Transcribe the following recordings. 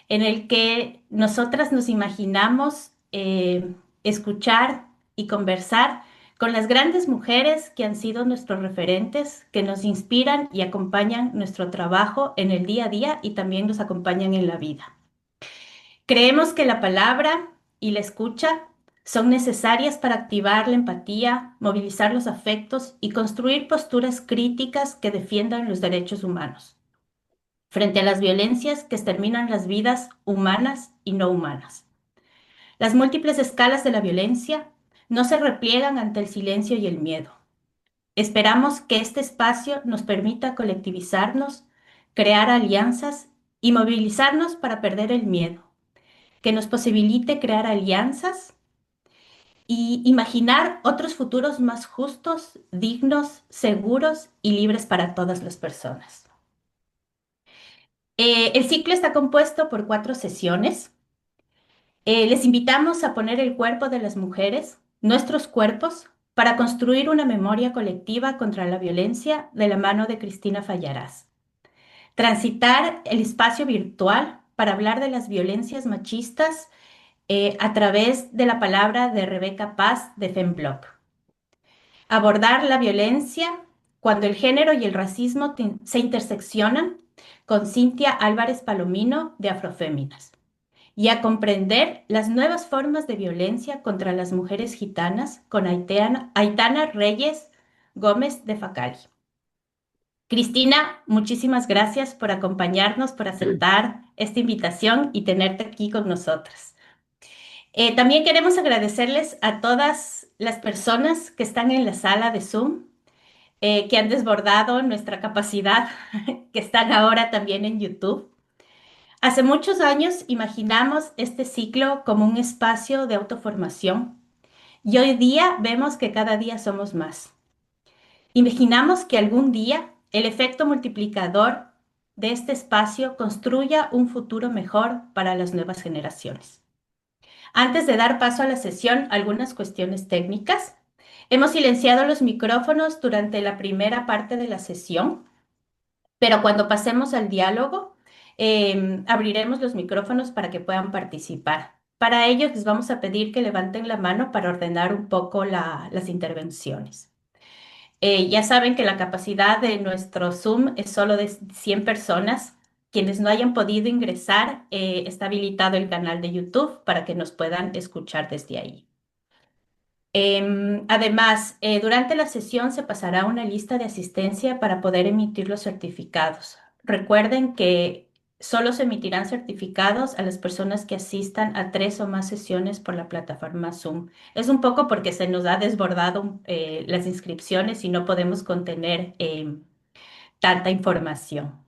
en el que nosotras nos imaginamos escuchar y conversar con las grandes mujeres que han sido nuestros referentes, que nos inspiran y acompañan nuestro trabajo en el día a día y también nos acompañan en la vida. Creemos que la palabra y la escucha son necesarias para activar la empatía, movilizar los afectos y construir posturas críticas que defiendan los derechos humanos frente a las violencias que exterminan las vidas humanas y no humanas. Las múltiples escalas de la violencia no se repliegan ante el silencio y el miedo. Esperamos que este espacio nos permita colectivizarnos, crear alianzas y movilizarnos para perder el miedo, que nos posibilite crear alianzas y imaginar otros futuros más justos, dignos, seguros y libres para todas las personas. El ciclo está compuesto por 4 sesiones. Les invitamos a poner el cuerpo de las mujeres, nuestros cuerpos, para construir una memoria colectiva contra la violencia de la mano de Cristina Fallarás. Transitar el espacio virtual para hablar de las violencias machistas a través de la palabra de Rebeca Paz de Femblock. Abordar la violencia cuando el género y el racismo se interseccionan con Cintia Álvarez Palomino de Afroféminas y a comprender las nuevas formas de violencia contra las mujeres gitanas con Aitana Reyes Gómez de Facari. Cristina, muchísimas gracias por acompañarnos, por aceptar esta invitación y tenerte aquí con nosotras. También queremos agradecerles a todas las personas que están en la sala de Zoom, que han desbordado nuestra capacidad, que están ahora también en YouTube. Hace muchos años imaginamos este ciclo como un espacio de autoformación y hoy día vemos que cada día somos más. Imaginamos que algún día el efecto multiplicador de este espacio construya un futuro mejor para las nuevas generaciones. Antes de dar paso a la sesión, algunas cuestiones técnicas. Hemos silenciado los micrófonos durante la primera parte de la sesión, pero cuando pasemos al diálogo, abriremos los micrófonos para que puedan participar. Para ello, les vamos a pedir que levanten la mano para ordenar un poco las intervenciones. Ya saben que la capacidad de nuestro Zoom es solo de 100 personas. Quienes no hayan podido ingresar, está habilitado el canal de YouTube para que nos puedan escuchar desde ahí. Además, durante la sesión se pasará una lista de asistencia para poder emitir los certificados. Recuerden que solo se emitirán certificados a las personas que asistan a 3 o más sesiones por la plataforma Zoom. Es un poco porque se nos ha desbordado las inscripciones y no podemos contener tanta información.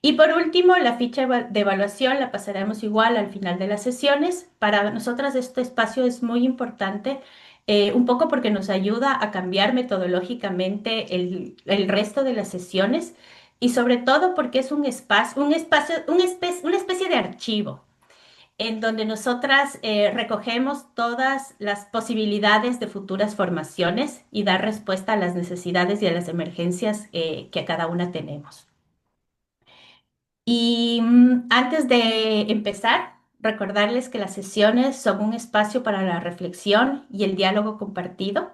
Y por último, la ficha de evaluación la pasaremos igual al final de las sesiones. Para nosotras este espacio es muy importante, un poco porque nos ayuda a cambiar metodológicamente el resto de las sesiones y sobre todo porque es una especie de archivo en donde nosotras recogemos todas las posibilidades de futuras formaciones y dar respuesta a las necesidades y a las emergencias que a cada una tenemos. Y antes de empezar, recordarles que las sesiones son un espacio para la reflexión y el diálogo compartido,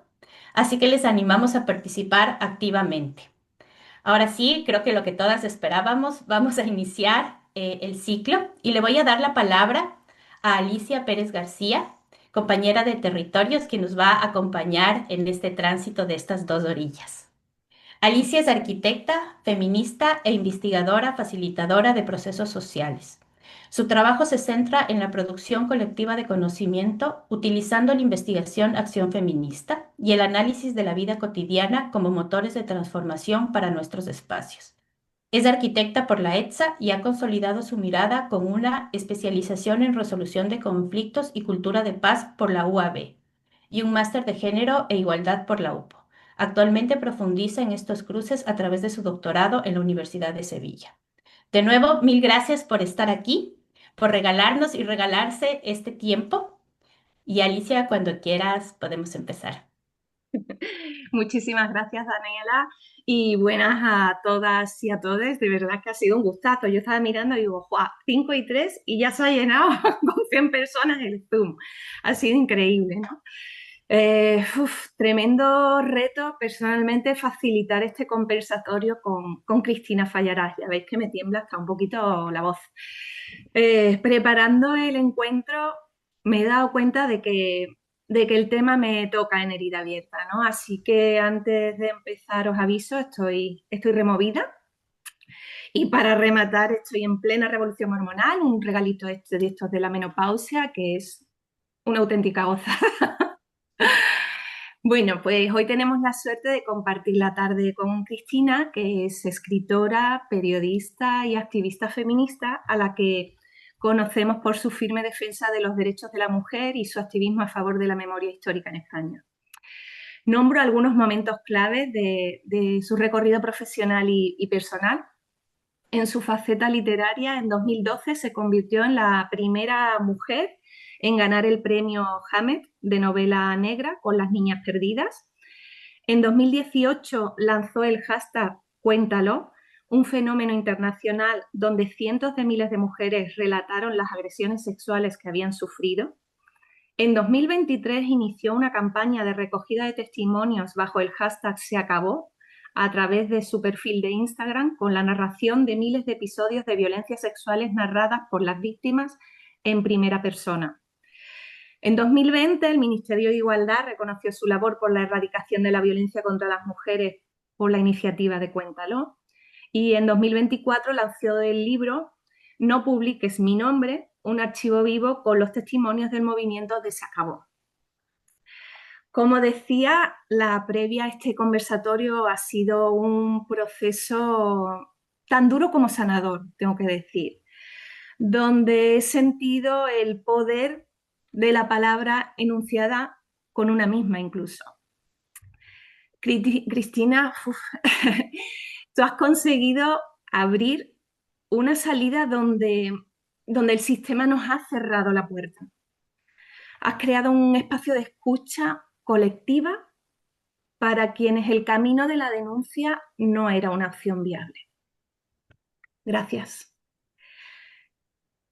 así que les animamos a participar activamente. Ahora sí, creo que lo que todas esperábamos, vamos a iniciar el ciclo y le voy a dar la palabra a Alicia Pérez García, compañera de Territorios, que nos va a acompañar en este tránsito de estas 2 orillas. Alicia es arquitecta, feminista e investigadora facilitadora de procesos sociales. Su trabajo se centra en la producción colectiva de conocimiento utilizando la investigación-acción feminista y el análisis de la vida cotidiana como motores de transformación para nuestros espacios. Es arquitecta por la ETSA y ha consolidado su mirada con una especialización en resolución de conflictos y cultura de paz por la UAB y un máster de género e igualdad por la UPO. Actualmente profundiza en estos cruces a través de su doctorado en la Universidad de Sevilla. De nuevo, mil gracias por estar aquí, por regalarnos y regalarse este tiempo. Y Alicia, cuando quieras, podemos empezar. Muchísimas gracias, Daniela, y buenas a todas y a todos. De verdad que ha sido un gustazo. Yo estaba mirando y digo, ¡guau! 5 y 3 y ya se ha llenado con 100 personas el Zoom. Ha sido increíble, ¿no? Tremendo reto personalmente facilitar este conversatorio con Cristina Fallarás. Ya veis que me tiembla hasta un poquito la voz. Preparando el encuentro me he dado cuenta de que el tema me toca en herida abierta, ¿no? Así que antes de empezar os aviso, estoy removida y para rematar estoy en plena revolución hormonal, un regalito este de estos de la menopausia que es una auténtica gozada. Bueno, pues hoy tenemos la suerte de compartir la tarde con Cristina, que es escritora, periodista y activista feminista, a la que conocemos por su firme defensa de los derechos de la mujer y su activismo a favor de la memoria histórica en España. Nombro algunos momentos claves de su recorrido profesional y personal. En su faceta literaria, en 2012 se convirtió en la primera mujer en ganar el premio Hamed de novela negra con Las Niñas Perdidas. En 2018 lanzó el hashtag Cuéntalo, un fenómeno internacional donde cientos de miles de mujeres relataron las agresiones sexuales que habían sufrido. En 2023 inició una campaña de recogida de testimonios bajo el hashtag Se acabó a través de su perfil de Instagram con la narración de miles de episodios de violencias sexuales narradas por las víctimas en primera persona. En 2020, el Ministerio de Igualdad reconoció su labor por la erradicación de la violencia contra las mujeres por la iniciativa de Cuéntalo. Y en 2024 lanzó el libro No publiques mi nombre, un archivo vivo con los testimonios del movimiento de Se acabó. Como decía, la previa a este conversatorio ha sido un proceso tan duro como sanador, tengo que decir, donde he sentido el poder de la palabra enunciada con una misma incluso. Cristina, tú has conseguido abrir una salida donde el sistema nos ha cerrado la puerta. Has creado un espacio de escucha colectiva para quienes el camino de la denuncia no era una opción viable. Gracias.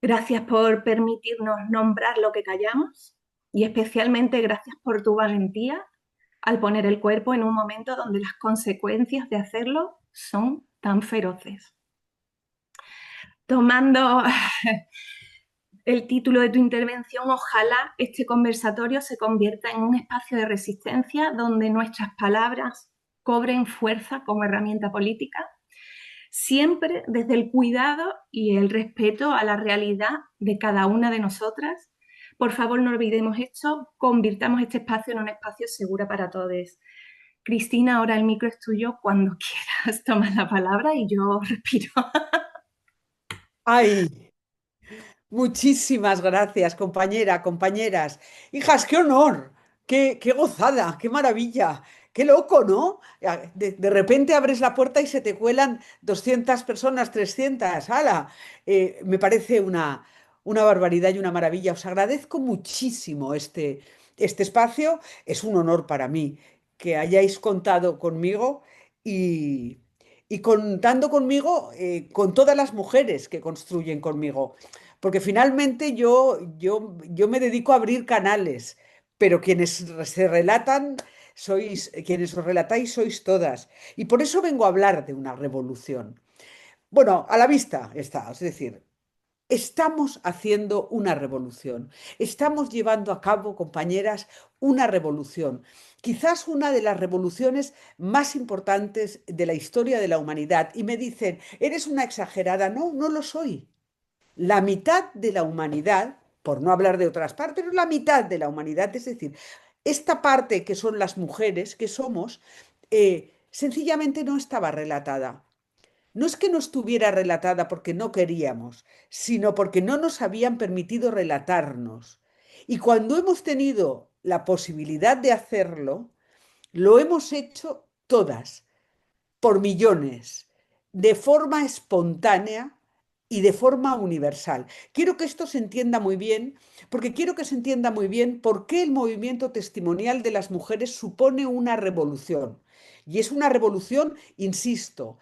Gracias por permitirnos nombrar lo que callamos y especialmente gracias por tu valentía al poner el cuerpo en un momento donde las consecuencias de hacerlo son tan feroces. Tomando el título de tu intervención, ojalá este conversatorio se convierta en un espacio de resistencia donde nuestras palabras cobren fuerza como herramienta política, siempre desde el cuidado y el respeto a la realidad de cada una de nosotras. Por favor, no olvidemos esto, convirtamos este espacio en un espacio seguro para todos. Cristina, ahora el micro es tuyo, cuando quieras tomas la palabra y yo respiro. Ay, muchísimas gracias, compañera, compañeras. Hijas, qué honor, qué gozada, qué maravilla, qué loco, ¿no? De repente abres la puerta y se te cuelan 200 personas, 300. ¡Hala! Me parece una barbaridad y una maravilla. Os agradezco muchísimo este espacio. Es un honor para mí que hayáis contado conmigo y, y contando conmigo, con todas las mujeres que construyen conmigo. Porque finalmente yo me dedico a abrir canales, pero quienes os relatáis sois todas. Y por eso vengo a hablar de una revolución. Bueno, a la vista está, es decir, estamos haciendo una revolución. Estamos llevando a cabo, compañeras, una revolución. Quizás una de las revoluciones más importantes de la historia de la humanidad. Y me dicen, eres una exagerada. No, no lo soy. La mitad de la humanidad, por no hablar de otras partes, pero la mitad de la humanidad, es decir, esta parte que son las mujeres, que somos, sencillamente no estaba relatada. No es que no estuviera relatada porque no queríamos, sino porque no nos habían permitido relatarnos. Y cuando hemos tenido la posibilidad de hacerlo, lo hemos hecho todas, por millones, de forma espontánea y de forma universal. Quiero que esto se entienda muy bien, porque quiero que se entienda muy bien por qué el movimiento testimonial de las mujeres supone una revolución. Y es una revolución, insisto,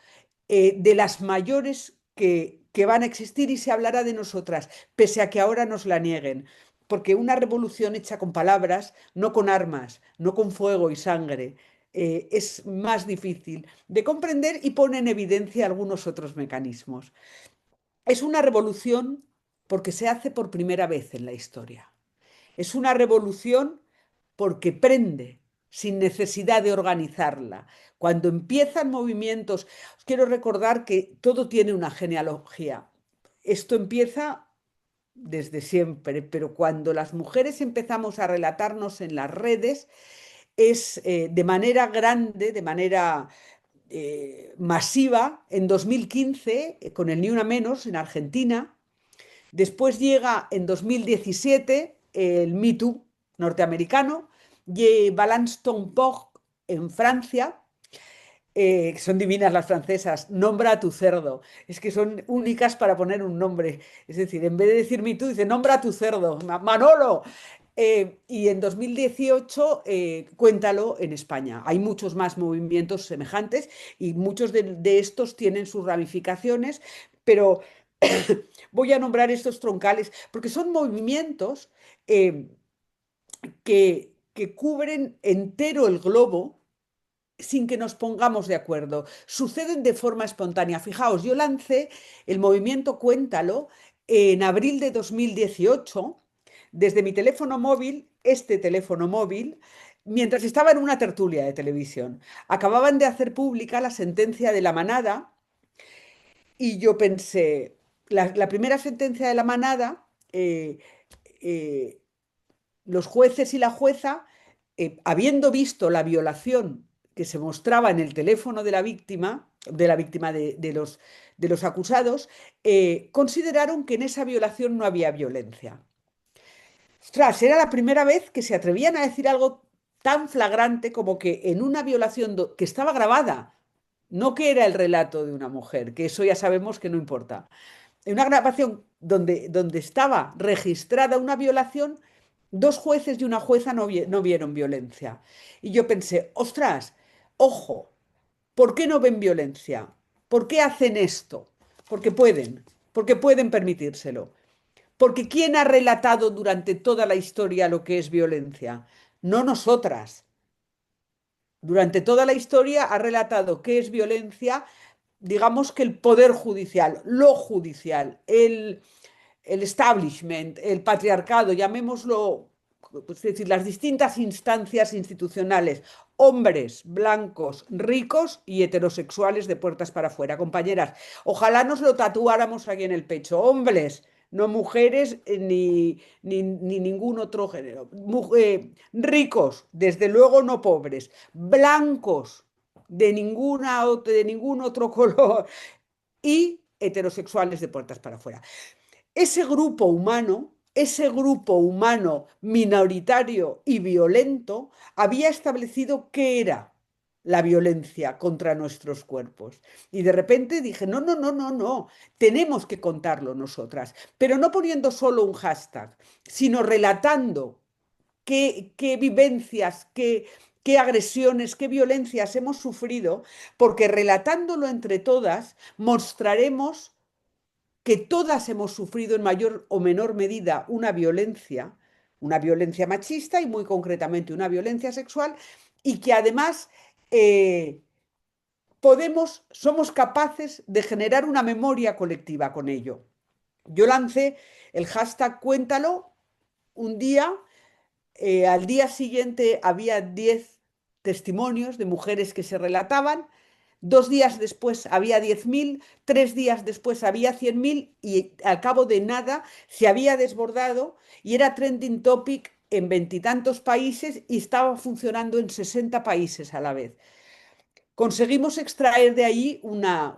de las mayores que van a existir y se hablará de nosotras, pese a que ahora nos la nieguen. Porque una revolución hecha con palabras, no con armas, no con fuego y sangre, es más difícil de comprender y pone en evidencia algunos otros mecanismos. Es una revolución porque se hace por primera vez en la historia. Es una revolución porque prende sin necesidad de organizarla. Cuando empiezan movimientos, os quiero recordar que todo tiene una genealogía. Esto empieza desde siempre, pero cuando las mujeres empezamos a relatarnos en las redes, es de manera grande, de manera masiva, en 2015, con el Ni Una Menos en Argentina. Después llega en 2017 el Me Too norteamericano, y Balance Ton Port en Francia, son divinas las francesas, nombra a tu cerdo, es que son únicas para poner un nombre, es decir, en vez de decir Me Too, dice nombra a tu cerdo, Manolo. Y en 2018, cuéntalo en España. Hay muchos más movimientos semejantes y muchos de estos tienen sus ramificaciones, pero voy a nombrar estos troncales porque son movimientos eh, que cubren entero el globo sin que nos pongamos de acuerdo. Suceden de forma espontánea. Fijaos, yo lancé el movimiento Cuéntalo en abril de 2018 desde mi teléfono móvil, este teléfono móvil, mientras estaba en una tertulia de televisión. Acababan de hacer pública la sentencia de la manada y yo pensé, la primera sentencia de la manada, eh, los jueces y la jueza, habiendo visto la violación que se mostraba en el teléfono de la víctima de los acusados, consideraron que en esa violación no había violencia. Ostras, era la primera vez que se atrevían a decir algo tan flagrante como que en una violación que estaba grabada, no que era el relato de una mujer, que eso ya sabemos que no importa, en una grabación donde estaba registrada una violación, dos jueces y una jueza no vieron violencia. Y yo pensé, ostras, ojo, ¿por qué no ven violencia? ¿Por qué hacen esto? Porque pueden permitírselo. Porque ¿quién ha relatado durante toda la historia lo que es violencia? No nosotras. Durante toda la historia ha relatado qué es violencia, digamos que el poder judicial, lo judicial, el establishment, el patriarcado, llamémoslo, es decir, las distintas instancias institucionales, hombres blancos, ricos y heterosexuales de puertas para afuera. Compañeras, ojalá nos lo tatuáramos aquí en el pecho. Hombres, no mujeres ni ningún otro género. Ricos, desde luego no pobres. Blancos, de ningún otro color. Y heterosexuales de puertas para afuera. Ese grupo humano minoritario y violento había establecido qué era la violencia contra nuestros cuerpos. Y de repente dije, no, no, no, no, no, tenemos que contarlo nosotras, pero no poniendo solo un hashtag, sino relatando qué vivencias, qué agresiones, qué violencias hemos sufrido, porque relatándolo entre todas mostraremos que todas hemos sufrido en mayor o menor medida una violencia machista y muy concretamente una violencia sexual, y que además eh, somos capaces de generar una memoria colectiva con ello. Yo lancé el hashtag Cuéntalo un día, al día siguiente había 10 testimonios de mujeres que se relataban. 2 días después había 10.000, 3 días después había 100.000 y al cabo de nada se había desbordado y era trending topic en veintitantos países y estaba funcionando en 60 países a la vez. Conseguimos extraer de ahí una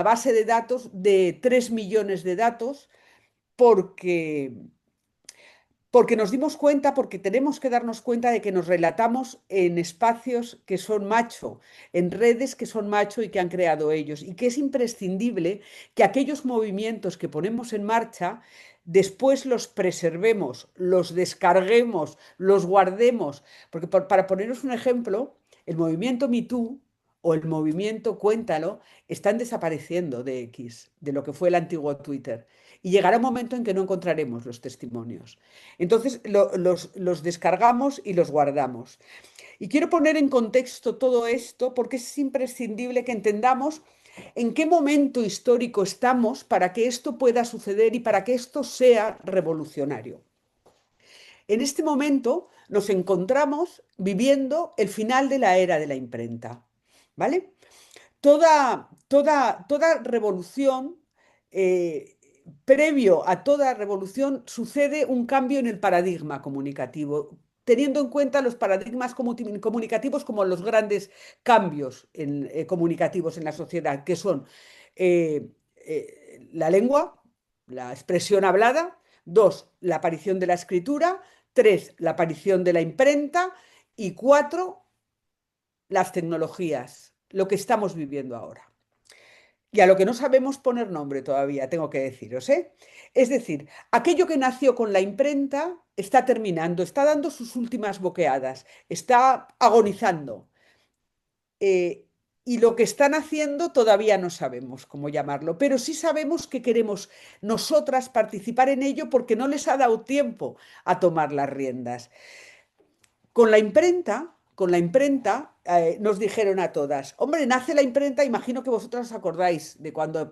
base de datos de 3 millones de datos porque porque nos dimos cuenta, porque tenemos que darnos cuenta de que nos relatamos en espacios que son macho, en redes que son macho y que han creado ellos, y que es imprescindible que aquellos movimientos que ponemos en marcha después los preservemos, los descarguemos, los guardemos, porque para poneros un ejemplo, el movimiento Me Too o el movimiento Cuéntalo están desapareciendo de X, de lo que fue el antiguo Twitter. Y llegará un momento en que no encontraremos los testimonios. Entonces los descargamos y los guardamos. Y quiero poner en contexto todo esto porque es imprescindible que entendamos en qué momento histórico estamos para que esto pueda suceder y para que esto sea revolucionario. En este momento nos encontramos viviendo el final de la era de la imprenta, ¿vale? Toda revolución, previo a toda revolución, sucede un cambio en el paradigma comunicativo, teniendo en cuenta los paradigmas comunicativos como los grandes cambios comunicativos en la sociedad, que son la lengua, la expresión hablada, dos, la aparición de la escritura, tres, la aparición de la imprenta y cuatro, las tecnologías, lo que estamos viviendo ahora. Y a lo que no sabemos poner nombre todavía, tengo que deciros, ¿eh? Es decir, aquello que nació con la imprenta está terminando, está dando sus últimas boqueadas, está agonizando. Eh, y lo que están haciendo todavía no sabemos cómo llamarlo, pero sí sabemos que queremos nosotras participar en ello porque no les ha dado tiempo a tomar las riendas. Con la imprenta nos dijeron a todas, hombre, nace la imprenta, imagino que vosotras os acordáis de cuando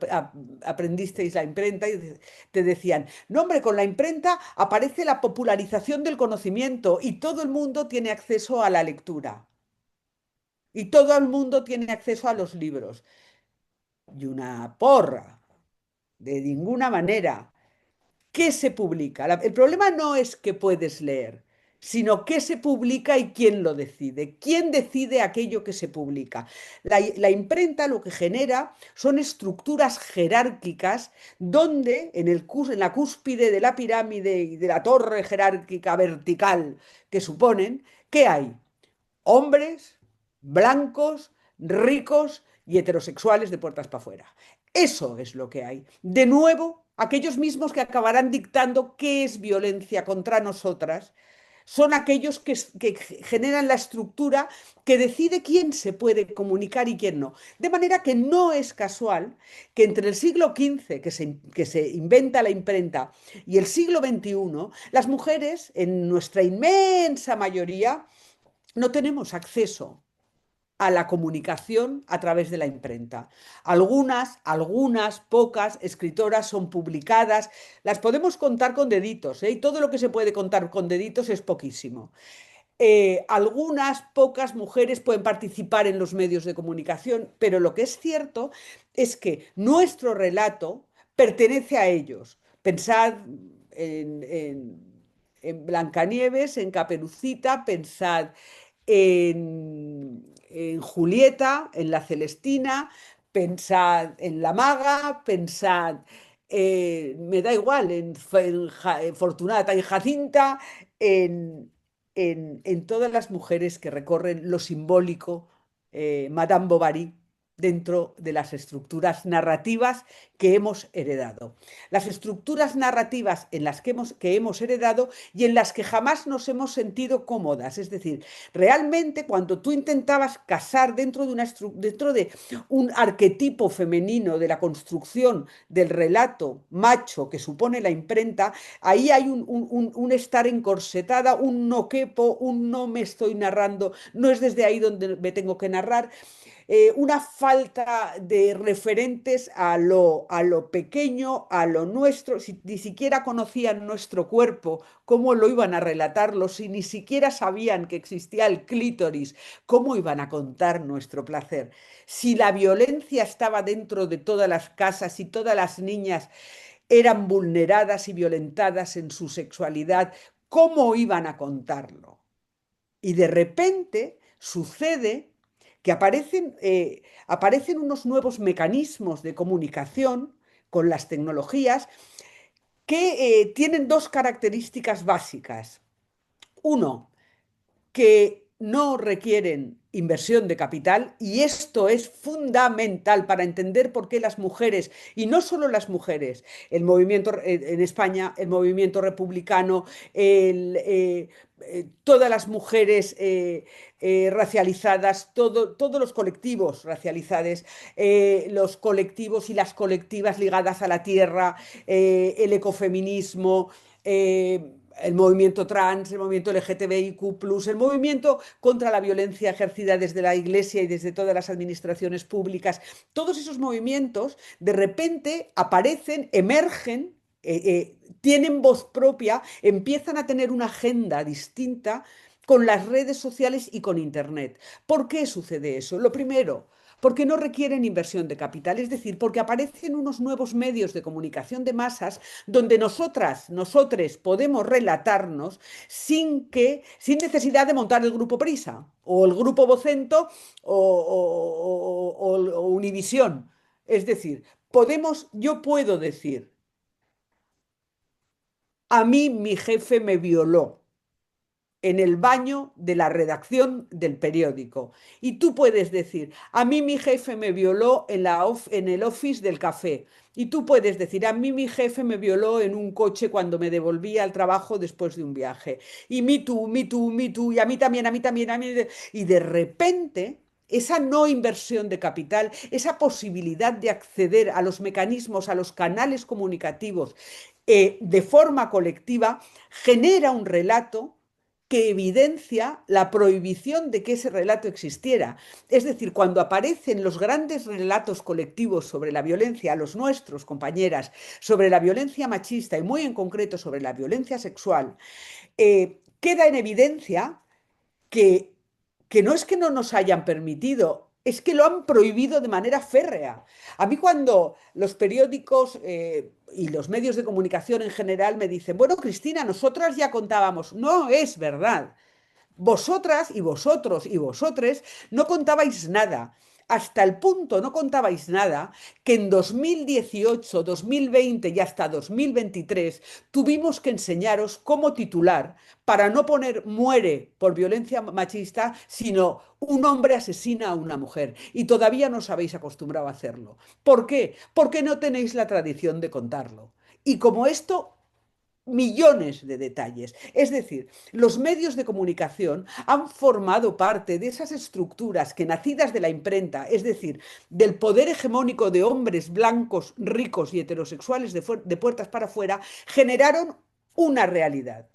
aprendisteis la imprenta y te decían, no, hombre, con la imprenta aparece la popularización del conocimiento y todo el mundo tiene acceso a la lectura y todo el mundo tiene acceso a los libros. Y una porra, de ninguna manera. ¿Qué se publica? El problema no es que puedes leer, sino qué se publica y quién lo decide. ¿Quién decide aquello que se publica? La imprenta lo que genera son estructuras jerárquicas donde en la cúspide de la pirámide y de la torre jerárquica vertical que suponen, ¿qué hay? Hombres, blancos, ricos y heterosexuales de puertas para afuera. Eso es lo que hay. De nuevo, aquellos mismos que acabarán dictando qué es violencia contra nosotras son aquellos que generan la estructura que decide quién se puede comunicar y quién no. De manera que no es casual que entre el siglo XV, que se inventa la imprenta, y el siglo XXI, las mujeres, en nuestra inmensa mayoría, no tenemos acceso a la comunicación a través de la imprenta. Algunas, pocas escritoras son publicadas, las podemos contar con deditos, ¿eh? Y todo lo que se puede contar con deditos es poquísimo. Algunas pocas mujeres pueden participar en los medios de comunicación, pero lo que es cierto es que nuestro relato pertenece a ellos. Pensad en Blancanieves, en Caperucita, pensad en Julieta, en la Celestina, pensad en la maga, pensad, me da igual, en Fortunata y Jacinta, en todas las mujeres que recorren lo simbólico, Madame Bovary, dentro de las estructuras narrativas que hemos heredado. Las estructuras narrativas que hemos heredado y en las que jamás nos hemos sentido cómodas. Es decir, realmente cuando tú intentabas casar dentro de un arquetipo femenino de la construcción del relato macho que supone la imprenta, ahí hay un estar encorsetada, un no quepo, un no me estoy narrando, no es desde ahí donde me tengo que narrar, una falta de referentes a lo pequeño, a lo nuestro, si ni siquiera conocían nuestro cuerpo, cómo lo iban a relatarlo, si ni siquiera sabían que existía el clítoris, cómo iban a contar nuestro placer. Si la violencia estaba dentro de todas las casas y todas las niñas eran vulneradas y violentadas en su sexualidad, ¿cómo iban a contarlo? Y de repente sucede que aparecen unos nuevos mecanismos de comunicación con las tecnologías que tienen dos características básicas. Uno, que no requieren inversión de capital y esto es fundamental para entender por qué las mujeres, y no solo las mujeres, el movimiento en España, el movimiento republicano, todas las mujeres racializadas, todos los colectivos racializados, los colectivos y las colectivas ligadas a la tierra, el ecofeminismo, el movimiento trans, el movimiento LGTBIQ+, el movimiento contra la violencia ejercida desde la Iglesia y desde todas las administraciones públicas, todos esos movimientos de repente aparecen, emergen, tienen voz propia, empiezan a tener una agenda distinta con las redes sociales y con Internet. ¿Por qué sucede eso? Lo primero, porque no requieren inversión de capital, es decir, porque aparecen unos nuevos medios de comunicación de masas donde nosotres podemos relatarnos sin necesidad de montar el grupo Prisa o el grupo Vocento o Univisión. Es decir, yo puedo decir, a mí mi jefe me violó en el baño de la redacción del periódico. Y tú puedes decir, a mí mi jefe me violó en el office del café. Y tú puedes decir, a mí mi jefe me violó en un coche cuando me devolvía al trabajo después de un viaje. Y me too, y a mí también, a mí también, a mí. Y de repente, esa no inversión de capital, esa posibilidad de acceder a los mecanismos, a los canales comunicativos de forma colectiva, genera un relato que evidencia la prohibición de que ese relato existiera. Es decir, cuando aparecen los grandes relatos colectivos sobre la violencia, los nuestros, compañeras, sobre la violencia machista y muy en concreto sobre la violencia sexual, queda en evidencia que, que no es que no nos hayan permitido, es que lo han prohibido de manera férrea. A mí cuando los periódicos y los medios de comunicación en general me dicen, bueno, Cristina, nosotras ya contábamos, no es verdad. Vosotras y vosotros y vosotres no contabais nada. Hasta el punto no contabais nada que en 2018, 2020 y hasta 2023 tuvimos que enseñaros cómo titular para no poner muere por violencia machista, sino un hombre asesina a una mujer. Y todavía no os habéis acostumbrado a hacerlo. ¿Por qué? Porque no tenéis la tradición de contarlo. Y como esto millones de detalles. Es decir, los medios de comunicación han formado parte de esas estructuras que nacidas de la imprenta, es decir, del poder hegemónico de hombres blancos, ricos y heterosexuales de puertas para afuera, generaron una realidad.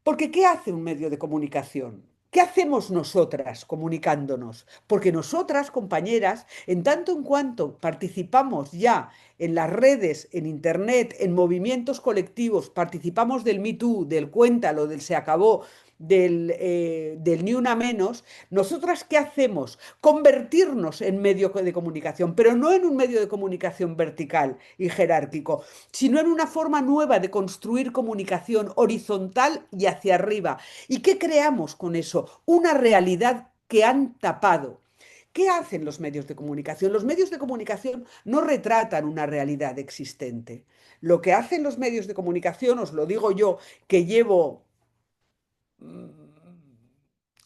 Porque ¿qué hace un medio de comunicación? ¿Qué hacemos nosotras comunicándonos? Porque nosotras, compañeras, en tanto en cuanto participamos ya en las redes, en Internet, en movimientos colectivos, participamos del Me Too, del Cuéntalo, del Se Acabó, del Ni Una Menos, nosotras ¿qué hacemos? Convertirnos en medio de comunicación, pero no en un medio de comunicación vertical y jerárquico, sino en una forma nueva de construir comunicación horizontal y hacia arriba. ¿Y qué creamos con eso? Una realidad que han tapado. ¿Qué hacen los medios de comunicación? Los medios de comunicación no retratan una realidad existente. Lo que hacen los medios de comunicación, os lo digo yo, que llevo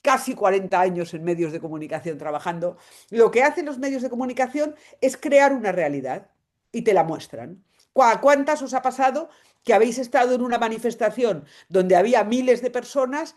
casi 40 años en medios de comunicación trabajando, lo que hacen los medios de comunicación es crear una realidad y te la muestran. ¿Cuántas os ha pasado que habéis estado en una manifestación donde había miles de personas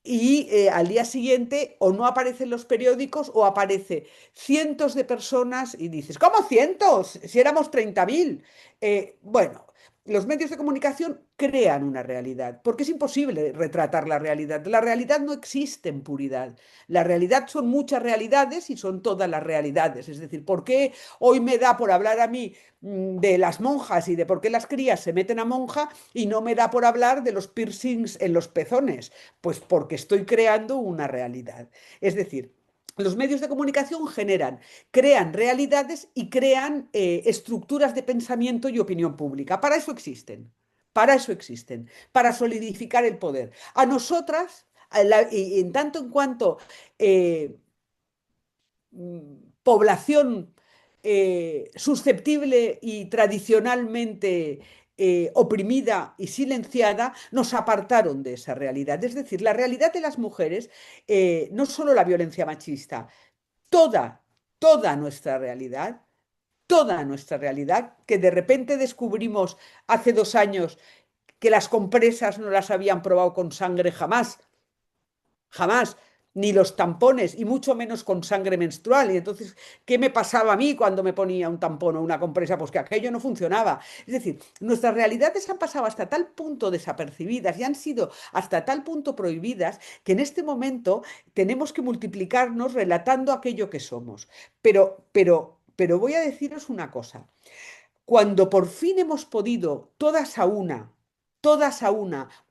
y al día siguiente o no aparecen los periódicos o aparece cientos de personas y dices, ¿cómo cientos? Si éramos 30.000. Bueno, los medios de comunicación crean una realidad, porque es imposible retratar la realidad. La realidad no existe en puridad. La realidad son muchas realidades y son todas las realidades. Es decir, ¿por qué hoy me da por hablar a mí de las monjas y de por qué las crías se meten a monja y no me da por hablar de los piercings en los pezones? Pues porque estoy creando una realidad. Es decir, los medios de comunicación crean realidades y crean estructuras de pensamiento y opinión pública. Para eso existen, para solidificar el poder. A nosotras, en tanto en cuanto eh, población susceptible y tradicionalmente oprimida y silenciada, nos apartaron de esa realidad. Es decir, la realidad de las mujeres, no solo la violencia machista, toda, toda nuestra realidad, que de repente descubrimos hace 2 años que las compresas no las habían probado con sangre jamás, jamás, ni los tampones, y mucho menos con sangre menstrual. Y entonces, ¿qué me pasaba a mí cuando me ponía un tampón o una compresa? Pues que aquello no funcionaba. Es decir, nuestras realidades han pasado hasta tal punto desapercibidas y han sido hasta tal punto prohibidas que en este momento tenemos que multiplicarnos relatando aquello que somos. Pero voy a deciros una cosa. Cuando por fin hemos podido, todas a una,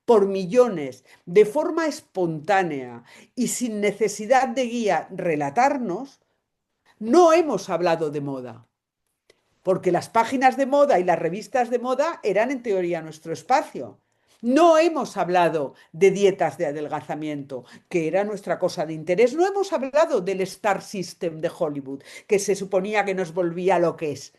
por millones, de forma espontánea y sin necesidad de guía, relatarnos, no hemos hablado de moda, porque las páginas de moda y las revistas de moda eran en teoría nuestro espacio. No hemos hablado de dietas de adelgazamiento, que era nuestra cosa de interés. No hemos hablado del Star System de Hollywood, que se suponía que nos volvía lo que es.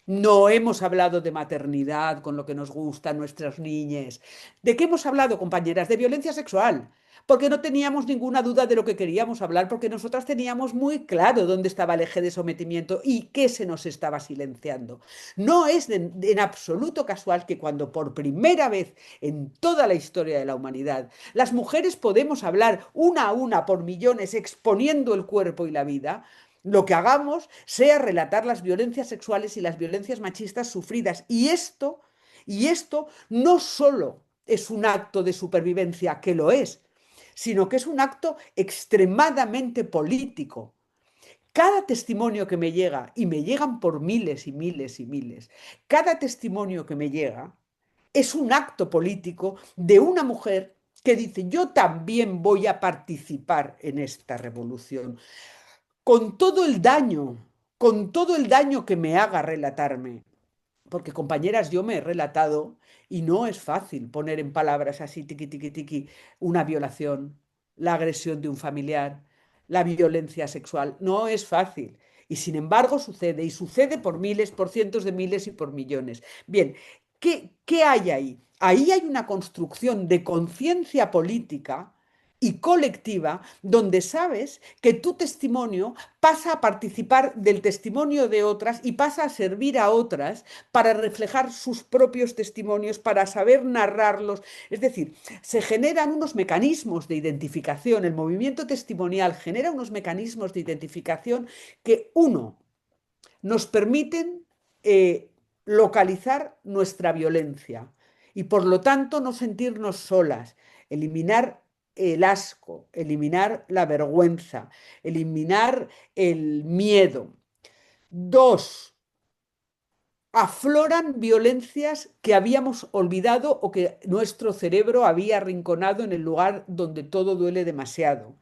No hemos hablado de maternidad, con lo que nos gustan nuestras niñas. ¿De qué hemos hablado, compañeras? De violencia sexual. Porque no teníamos ninguna duda de lo que queríamos hablar, porque nosotras teníamos muy claro dónde estaba el eje de sometimiento y qué se nos estaba silenciando. No es en absoluto casual que cuando por primera vez en toda la historia de la humanidad las mujeres podemos hablar una a una por millones exponiendo el cuerpo y la vida, lo que hagamos sea relatar las violencias sexuales y las violencias machistas sufridas. Y esto no solo es un acto de supervivencia, que lo es, sino que es un acto extremadamente político. Cada testimonio que me llega, y me llegan por miles y miles y miles, cada testimonio que me llega es un acto político de una mujer que dice: yo también voy a participar en esta revolución con todo el daño, con todo el daño que me haga relatarme. Porque, compañeras, yo me he relatado y no es fácil poner en palabras así, tiqui, tiqui, tiqui, una violación, la agresión de un familiar, la violencia sexual. No es fácil. Y sin embargo sucede, y sucede por miles, por cientos de miles y por millones. Bien, ¿qué hay ahí? Ahí hay una construcción de conciencia política y colectiva, donde sabes que tu testimonio pasa a participar del testimonio de otras y pasa a servir a otras para reflejar sus propios testimonios, para saber narrarlos. Es decir, se generan unos mecanismos de identificación, el movimiento testimonial genera unos mecanismos de identificación que, uno, nos permiten localizar nuestra violencia y por lo tanto no sentirnos solas, eliminar el asco, eliminar la vergüenza, eliminar el miedo. Dos, afloran violencias que habíamos olvidado o que nuestro cerebro había arrinconado en el lugar donde todo duele demasiado.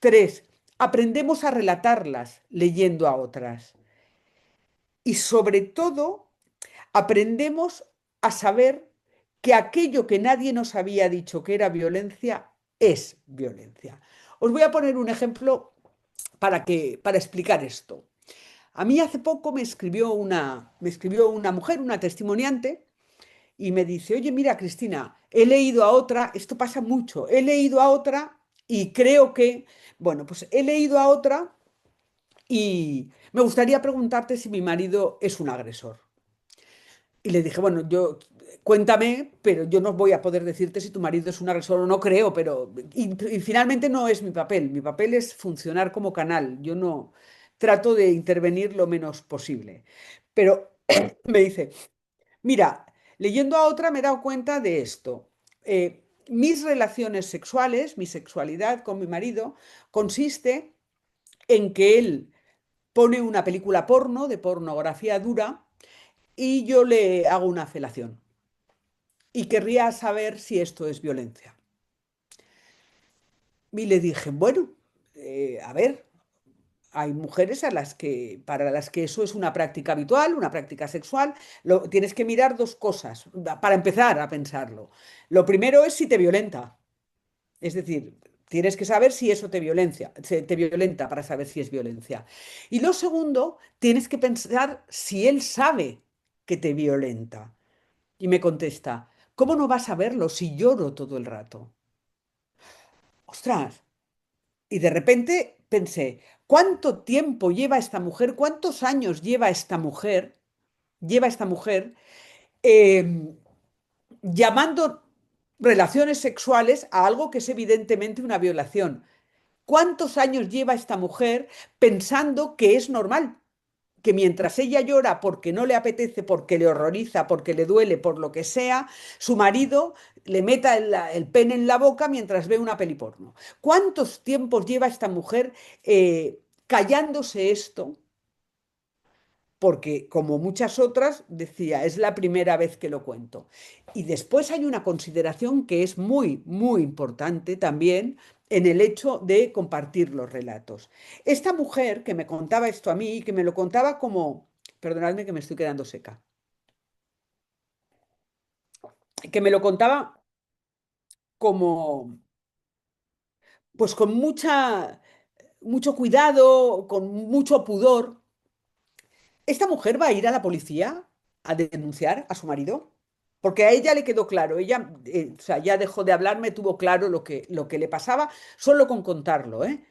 Tres, aprendemos a relatarlas leyendo a otras. Y sobre todo, aprendemos a saber que aquello que nadie nos había dicho que era violencia es violencia. Os voy a poner un ejemplo para explicar esto. A mí hace poco me escribió una mujer, una testimoniante, y me dice: oye, mira, Cristina, he leído a otra, esto pasa mucho, he leído a otra y creo que, bueno, pues he leído a otra y me gustaría preguntarte si mi marido es un agresor. Y le dije: bueno, cuéntame, pero yo no voy a poder decirte si tu marido es un agresor o no, creo, pero... Y finalmente no es mi papel es funcionar como canal, yo no trato de intervenir lo menos posible. Pero me dice: mira, leyendo a otra me he dado cuenta de esto. Mis relaciones sexuales, mi sexualidad con mi marido, consiste en que él pone una película porno, de pornografía dura, y yo le hago una felación. Y querría saber si esto es violencia. Y le dije: bueno, a ver, hay mujeres para las que eso es una práctica habitual, una práctica sexual. Tienes que mirar dos cosas para empezar a pensarlo. Lo primero es si te violenta. Es decir, tienes que saber si eso te violenta para saber si es violencia. Y lo segundo, tienes que pensar si él sabe que te violenta. Y me contesta, ¿cómo no vas a verlo si lloro todo el rato? Ostras. Y de repente pensé, ¿cuánto tiempo lleva esta mujer? ¿Cuántos años lleva esta mujer? Lleva esta mujer eh, llamando relaciones sexuales a algo que es evidentemente una violación. ¿Cuántos años lleva esta mujer pensando que es normal? Que mientras ella llora porque no le apetece, porque le horroriza, porque le duele, por lo que sea, su marido le meta el pene en la boca mientras ve una peli porno. ¿Cuántos tiempos lleva esta mujer callándose esto? Porque, como muchas otras, decía, es la primera vez que lo cuento. Y después hay una consideración que es muy, muy importante también en el hecho de compartir los relatos. Esta mujer que me contaba esto a mí, que me lo contaba como, perdonadme que me estoy quedando seca, que me lo contaba como, pues con mucho cuidado, con mucho pudor. ¿Esta mujer va a ir a la policía a denunciar a su marido? Porque a ella le quedó claro, ella, o sea, ya dejó de hablarme, tuvo claro lo que le pasaba solo con contarlo, ¿eh?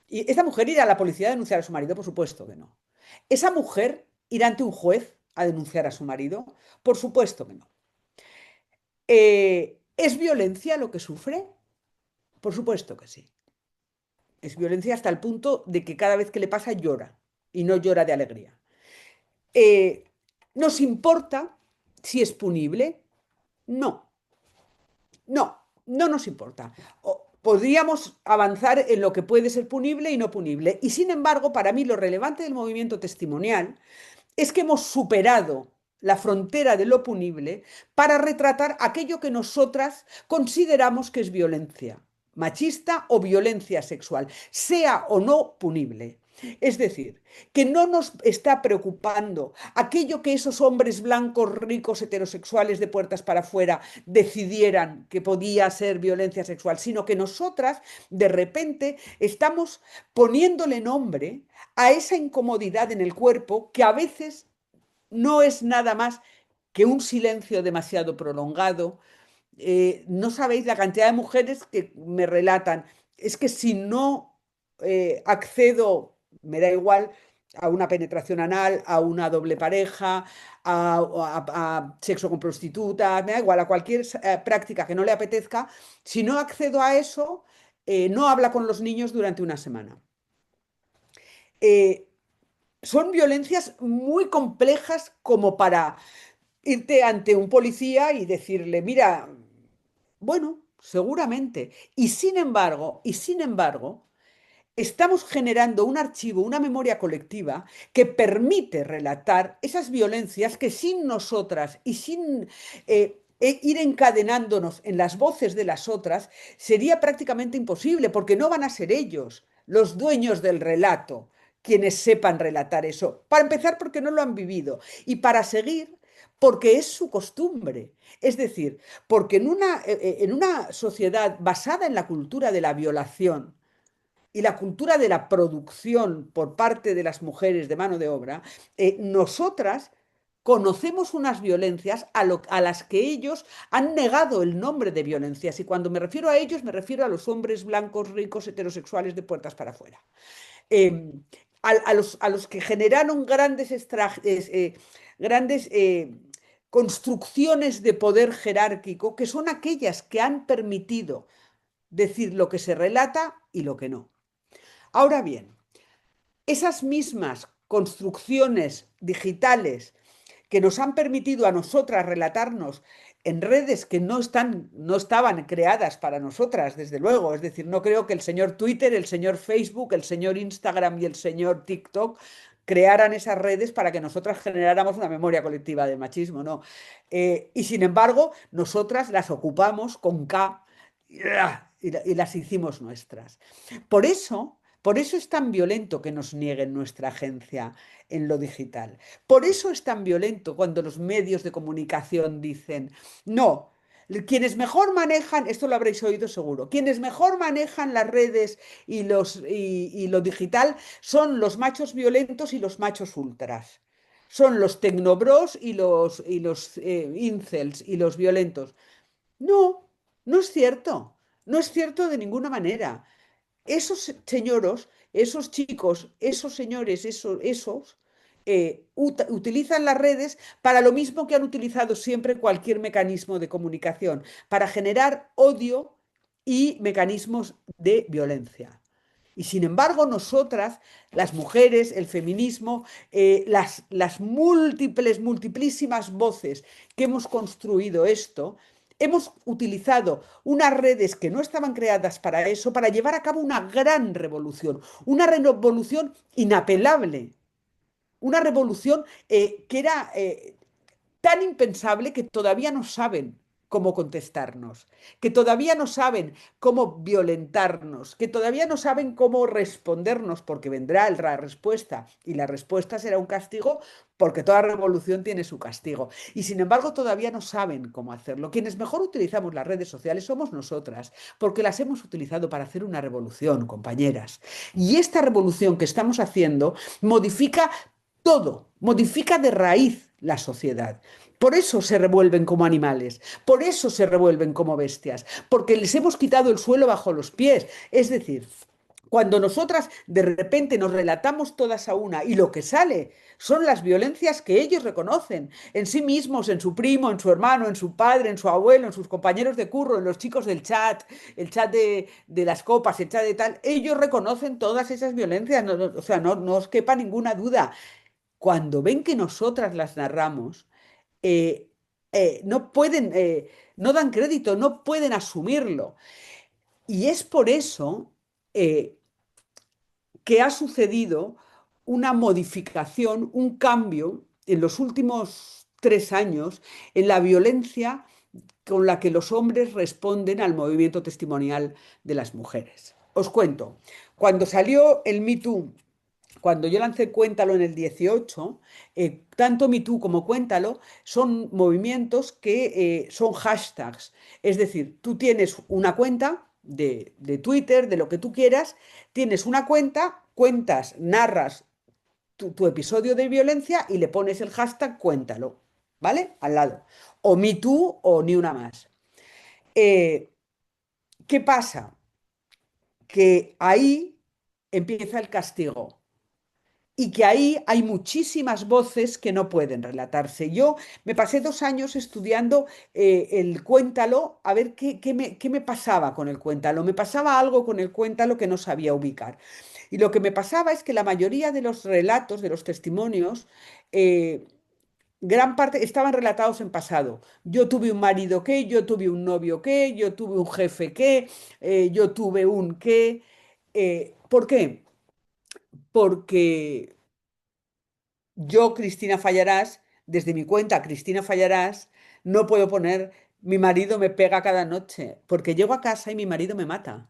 Y esta mujer irá a la policía a denunciar a su marido, por supuesto que no. Esa mujer irá ante un juez a denunciar a su marido, por supuesto que no. ¿Es violencia lo que sufre? Por supuesto que sí. Es violencia hasta el punto de que cada vez que le pasa llora y no llora de alegría. Eh, ¿Nos importa si es punible? No, no nos importa. Podríamos avanzar en lo que puede ser punible y no punible. Y sin embargo, para mí lo relevante del movimiento testimonial es que hemos superado la frontera de lo punible para retratar aquello que nosotras consideramos que es violencia machista o violencia sexual, sea o no punible. Es decir, que no nos está preocupando aquello que esos hombres blancos, ricos, heterosexuales de puertas para afuera decidieran que podía ser violencia sexual, sino que nosotras de repente estamos poniéndole nombre a esa incomodidad en el cuerpo que a veces no es nada más que un silencio demasiado prolongado. No sabéis la cantidad de mujeres que me relatan, es que si no accedo, me da igual, a una penetración anal, a una doble pareja, a sexo con prostitutas, me da igual, a cualquier práctica que no le apetezca, si no accedo a eso, no habla con los niños durante una semana. Eh, Son violencias muy complejas como para irte ante un policía y decirle, mira, bueno, seguramente. Y sin embargo, estamos generando un archivo, una memoria colectiva que permite relatar esas violencias que sin nosotras y sin ir encadenándonos en las voces de las otras sería prácticamente imposible, porque no van a ser ellos los dueños del relato quienes sepan relatar eso. Para empezar, porque no lo han vivido. Y para seguir, porque es su costumbre. Es decir, porque en una sociedad basada en la cultura de la violación, y la cultura de la producción por parte de las mujeres de mano de obra, nosotras conocemos unas violencias a las que ellos han negado el nombre de violencias. Y cuando me refiero a ellos, me refiero a los hombres blancos, ricos, heterosexuales de puertas para afuera. Eh, a los que generaron grandes construcciones de poder jerárquico, que son aquellas que han permitido decir lo que se relata y lo que no. Ahora bien, esas mismas construcciones digitales que nos han permitido a nosotras relatarnos en redes que no estaban creadas para nosotras, desde luego. Es decir, no creo que el señor Twitter, el señor Facebook, el señor Instagram y el señor TikTok crearan esas redes para que nosotras generáramos una memoria colectiva del machismo, no. Y sin embargo, nosotras las ocupamos con K y las hicimos nuestras. Por eso es tan violento que nos nieguen nuestra agencia en lo digital. Por eso es tan violento cuando los medios de comunicación dicen, no, quienes mejor manejan, esto lo habréis oído seguro, quienes mejor manejan las redes y lo digital son los machos violentos y los machos ultras. son los tecnobros y los incels y los violentos. No, no es cierto. No es cierto de ninguna manera. Esos señoros, esos chicos, esos señores, utilizan las redes para lo mismo que han utilizado siempre cualquier mecanismo de comunicación, para generar odio y mecanismos de violencia. Y sin embargo, nosotras, las mujeres, el feminismo, las multiplísimas voces que hemos construido esto, hemos utilizado unas redes que no estaban creadas para eso, para llevar a cabo una revolución inapelable, una revolución que era tan impensable que todavía no saben cómo contestarnos, que todavía no saben cómo violentarnos, que todavía no saben cómo respondernos, porque vendrá la respuesta y la respuesta será un castigo, porque toda revolución tiene su castigo. Y sin embargo todavía no saben cómo hacerlo. Quienes mejor utilizamos las redes sociales somos nosotras, porque las hemos utilizado para hacer una revolución, compañeras. Y esta revolución que estamos haciendo modifica todo, modifica de raíz la sociedad. Por eso se revuelven como animales, por eso se revuelven como bestias, porque les hemos quitado el suelo bajo los pies. Es decir, cuando nosotras de repente nos relatamos todas a una y lo que sale son las violencias que ellos reconocen en sí mismos, en su primo, en su hermano, en su padre, en su abuelo, en sus compañeros de curro, en los chicos del chat, el chat de las copas, el chat de tal, ellos reconocen todas esas violencias, o sea, no os quepa ninguna duda. Cuando ven que nosotras las narramos, eh, no pueden, no dan crédito, no pueden asumirlo. Y es por eso eh, que ha sucedido una modificación, un cambio en los últimos 3 años en la violencia con la que los hombres responden al movimiento testimonial de las mujeres. Os cuento, cuando salió el Me Too, cuando yo lancé Cuéntalo en el 18, tanto MeToo como Cuéntalo son movimientos que son hashtags. Es decir, tú tienes una cuenta de Twitter, de lo que tú quieras, tienes una cuenta, cuentas, narras tu episodio de violencia y le pones el hashtag Cuéntalo, ¿vale? Al lado. O MeToo o ni una más. Eh, ¿Qué pasa? Que ahí empieza el castigo y que ahí hay muchísimas voces que no pueden relatarse. Yo me pasé 2 años estudiando el Cuéntalo, a ver qué me pasaba con el Cuéntalo. Me pasaba algo con el Cuéntalo que no sabía ubicar. Y lo que me pasaba es que la mayoría de los relatos, de los testimonios, eh, gran parte estaban relatados en pasado. Yo tuve un marido que, yo tuve un novio que, yo tuve un jefe que, yo tuve un que. ¿Por qué? Porque yo, Cristina Fallarás, desde mi cuenta Cristina Fallarás, no puedo poner mi marido me pega cada noche, porque llego a casa y mi marido me mata.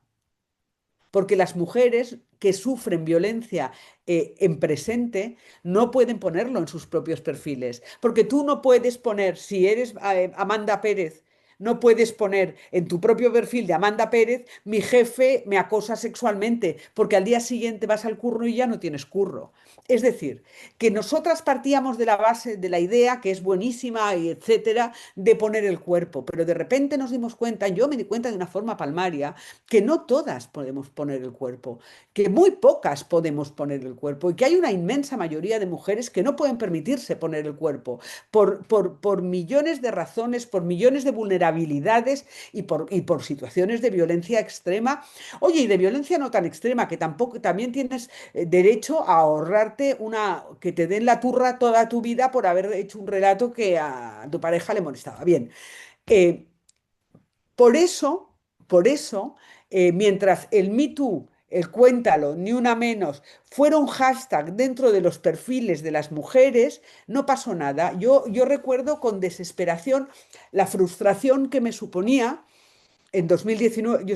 Porque las mujeres que sufren violencia en presente no pueden ponerlo en sus propios perfiles. Porque tú no puedes poner, si eres Amanda Pérez, no puedes poner en tu propio perfil de Amanda Pérez, mi jefe me acosa sexualmente, porque al día siguiente vas al curro y ya no tienes curro. Es decir, que nosotras partíamos de la base, de la idea, que es buenísima y etcétera, de poner el cuerpo, pero de repente nos dimos cuenta, yo me di cuenta de una forma palmaria, que no todas podemos poner el cuerpo, que muy pocas podemos poner el cuerpo y que hay una inmensa mayoría de mujeres que no pueden permitirse poner el cuerpo por millones de razones, por millones de vulnerabilidades y por situaciones de violencia extrema. Oye, y de violencia no tan extrema, que tampoco también tienes derecho a ahorrarte que te den la turra toda tu vida por haber hecho un relato que a tu pareja le molestaba. Bien, eh, por eso, mientras el Me Too, el Cuéntalo, ni una menos, fuera un hashtag dentro de los perfiles de las mujeres, no pasó nada. Yo recuerdo con desesperación la frustración que me suponía en 2019,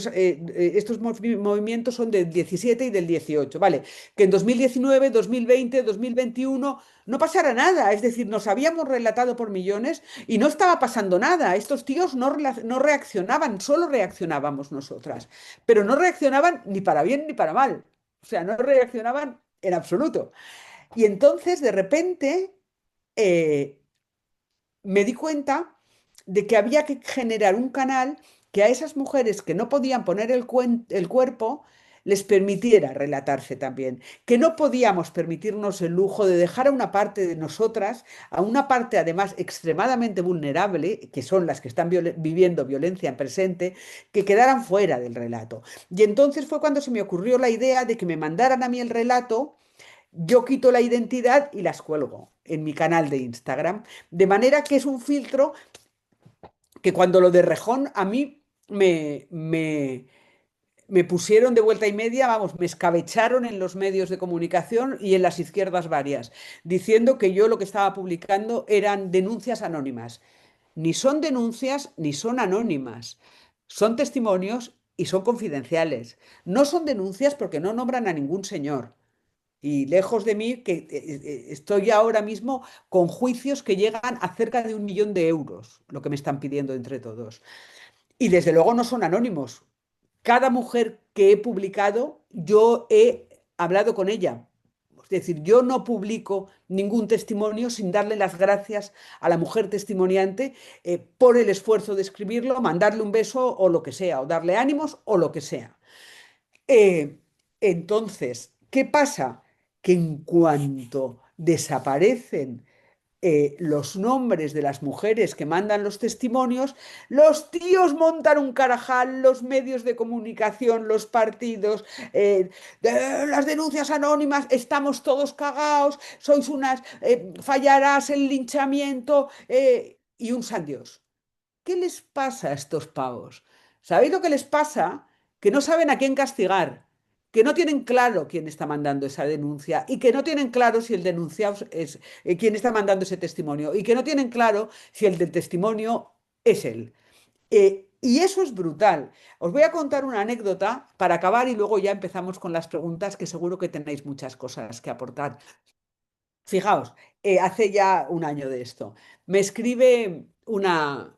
estos movimientos son del 17 y del 18, ¿vale? Que en 2019, 2020, 2021 no pasara nada, es decir, nos habíamos relatado por millones y no estaba pasando nada. Estos tíos no reaccionaban, solo reaccionábamos nosotras, pero no reaccionaban ni para bien ni para mal, o sea, no reaccionaban en absoluto. Y entonces, de repente, eh, me di cuenta de que había que generar un canal que a esas mujeres que no podían poner el cuerpo les permitiera relatarse también, que no podíamos permitirnos el lujo de dejar a una parte de nosotras, a una parte además extremadamente vulnerable, que son las que están viviendo violencia en presente, que quedaran fuera del relato. Y entonces fue cuando se me ocurrió la idea de que me mandaran a mí el relato. Yo quito la identidad y las cuelgo en mi canal de Instagram, de manera que es un filtro que cuando lo de Rejón a mí me pusieron de vuelta y media, vamos, me escabecharon en los medios de comunicación y en las izquierdas varias, diciendo que yo lo que estaba publicando eran denuncias anónimas. Ni son denuncias ni son anónimas. Son testimonios y son confidenciales. No son denuncias porque no nombran a ningún señor. Y lejos de mí, que estoy ahora mismo con juicios que llegan a cerca de 1 millón de euros, lo que me están pidiendo entre todos. Y desde luego no son anónimos. Cada mujer que he publicado, yo he hablado con ella. Es decir, yo no publico ningún testimonio sin darle las gracias a la mujer testimoniante por el esfuerzo de escribirlo, mandarle un beso o lo que sea, o darle ánimos o lo que sea. Eh, entonces, ¿qué pasa? Que en cuanto desaparecen los nombres de las mujeres que mandan los testimonios, los tíos montan un carajal, los medios de comunicación, los partidos, las denuncias anónimas, estamos todos cagados, sois unas, fallarás el linchamiento y un san Dios. ¿Qué les pasa a estos pavos? ¿Sabéis lo que les pasa? Que no saben a quién castigar, que no tienen claro quién está mandando esa denuncia y que no tienen claro si el denunciado es quién está mandando ese testimonio y que no tienen claro si el del testimonio es él. Y eso es brutal. Os voy a contar una anécdota para acabar y luego ya empezamos con las preguntas que seguro que tenéis muchas cosas que aportar. Fijaos, hace ya un año de esto. Me escribe una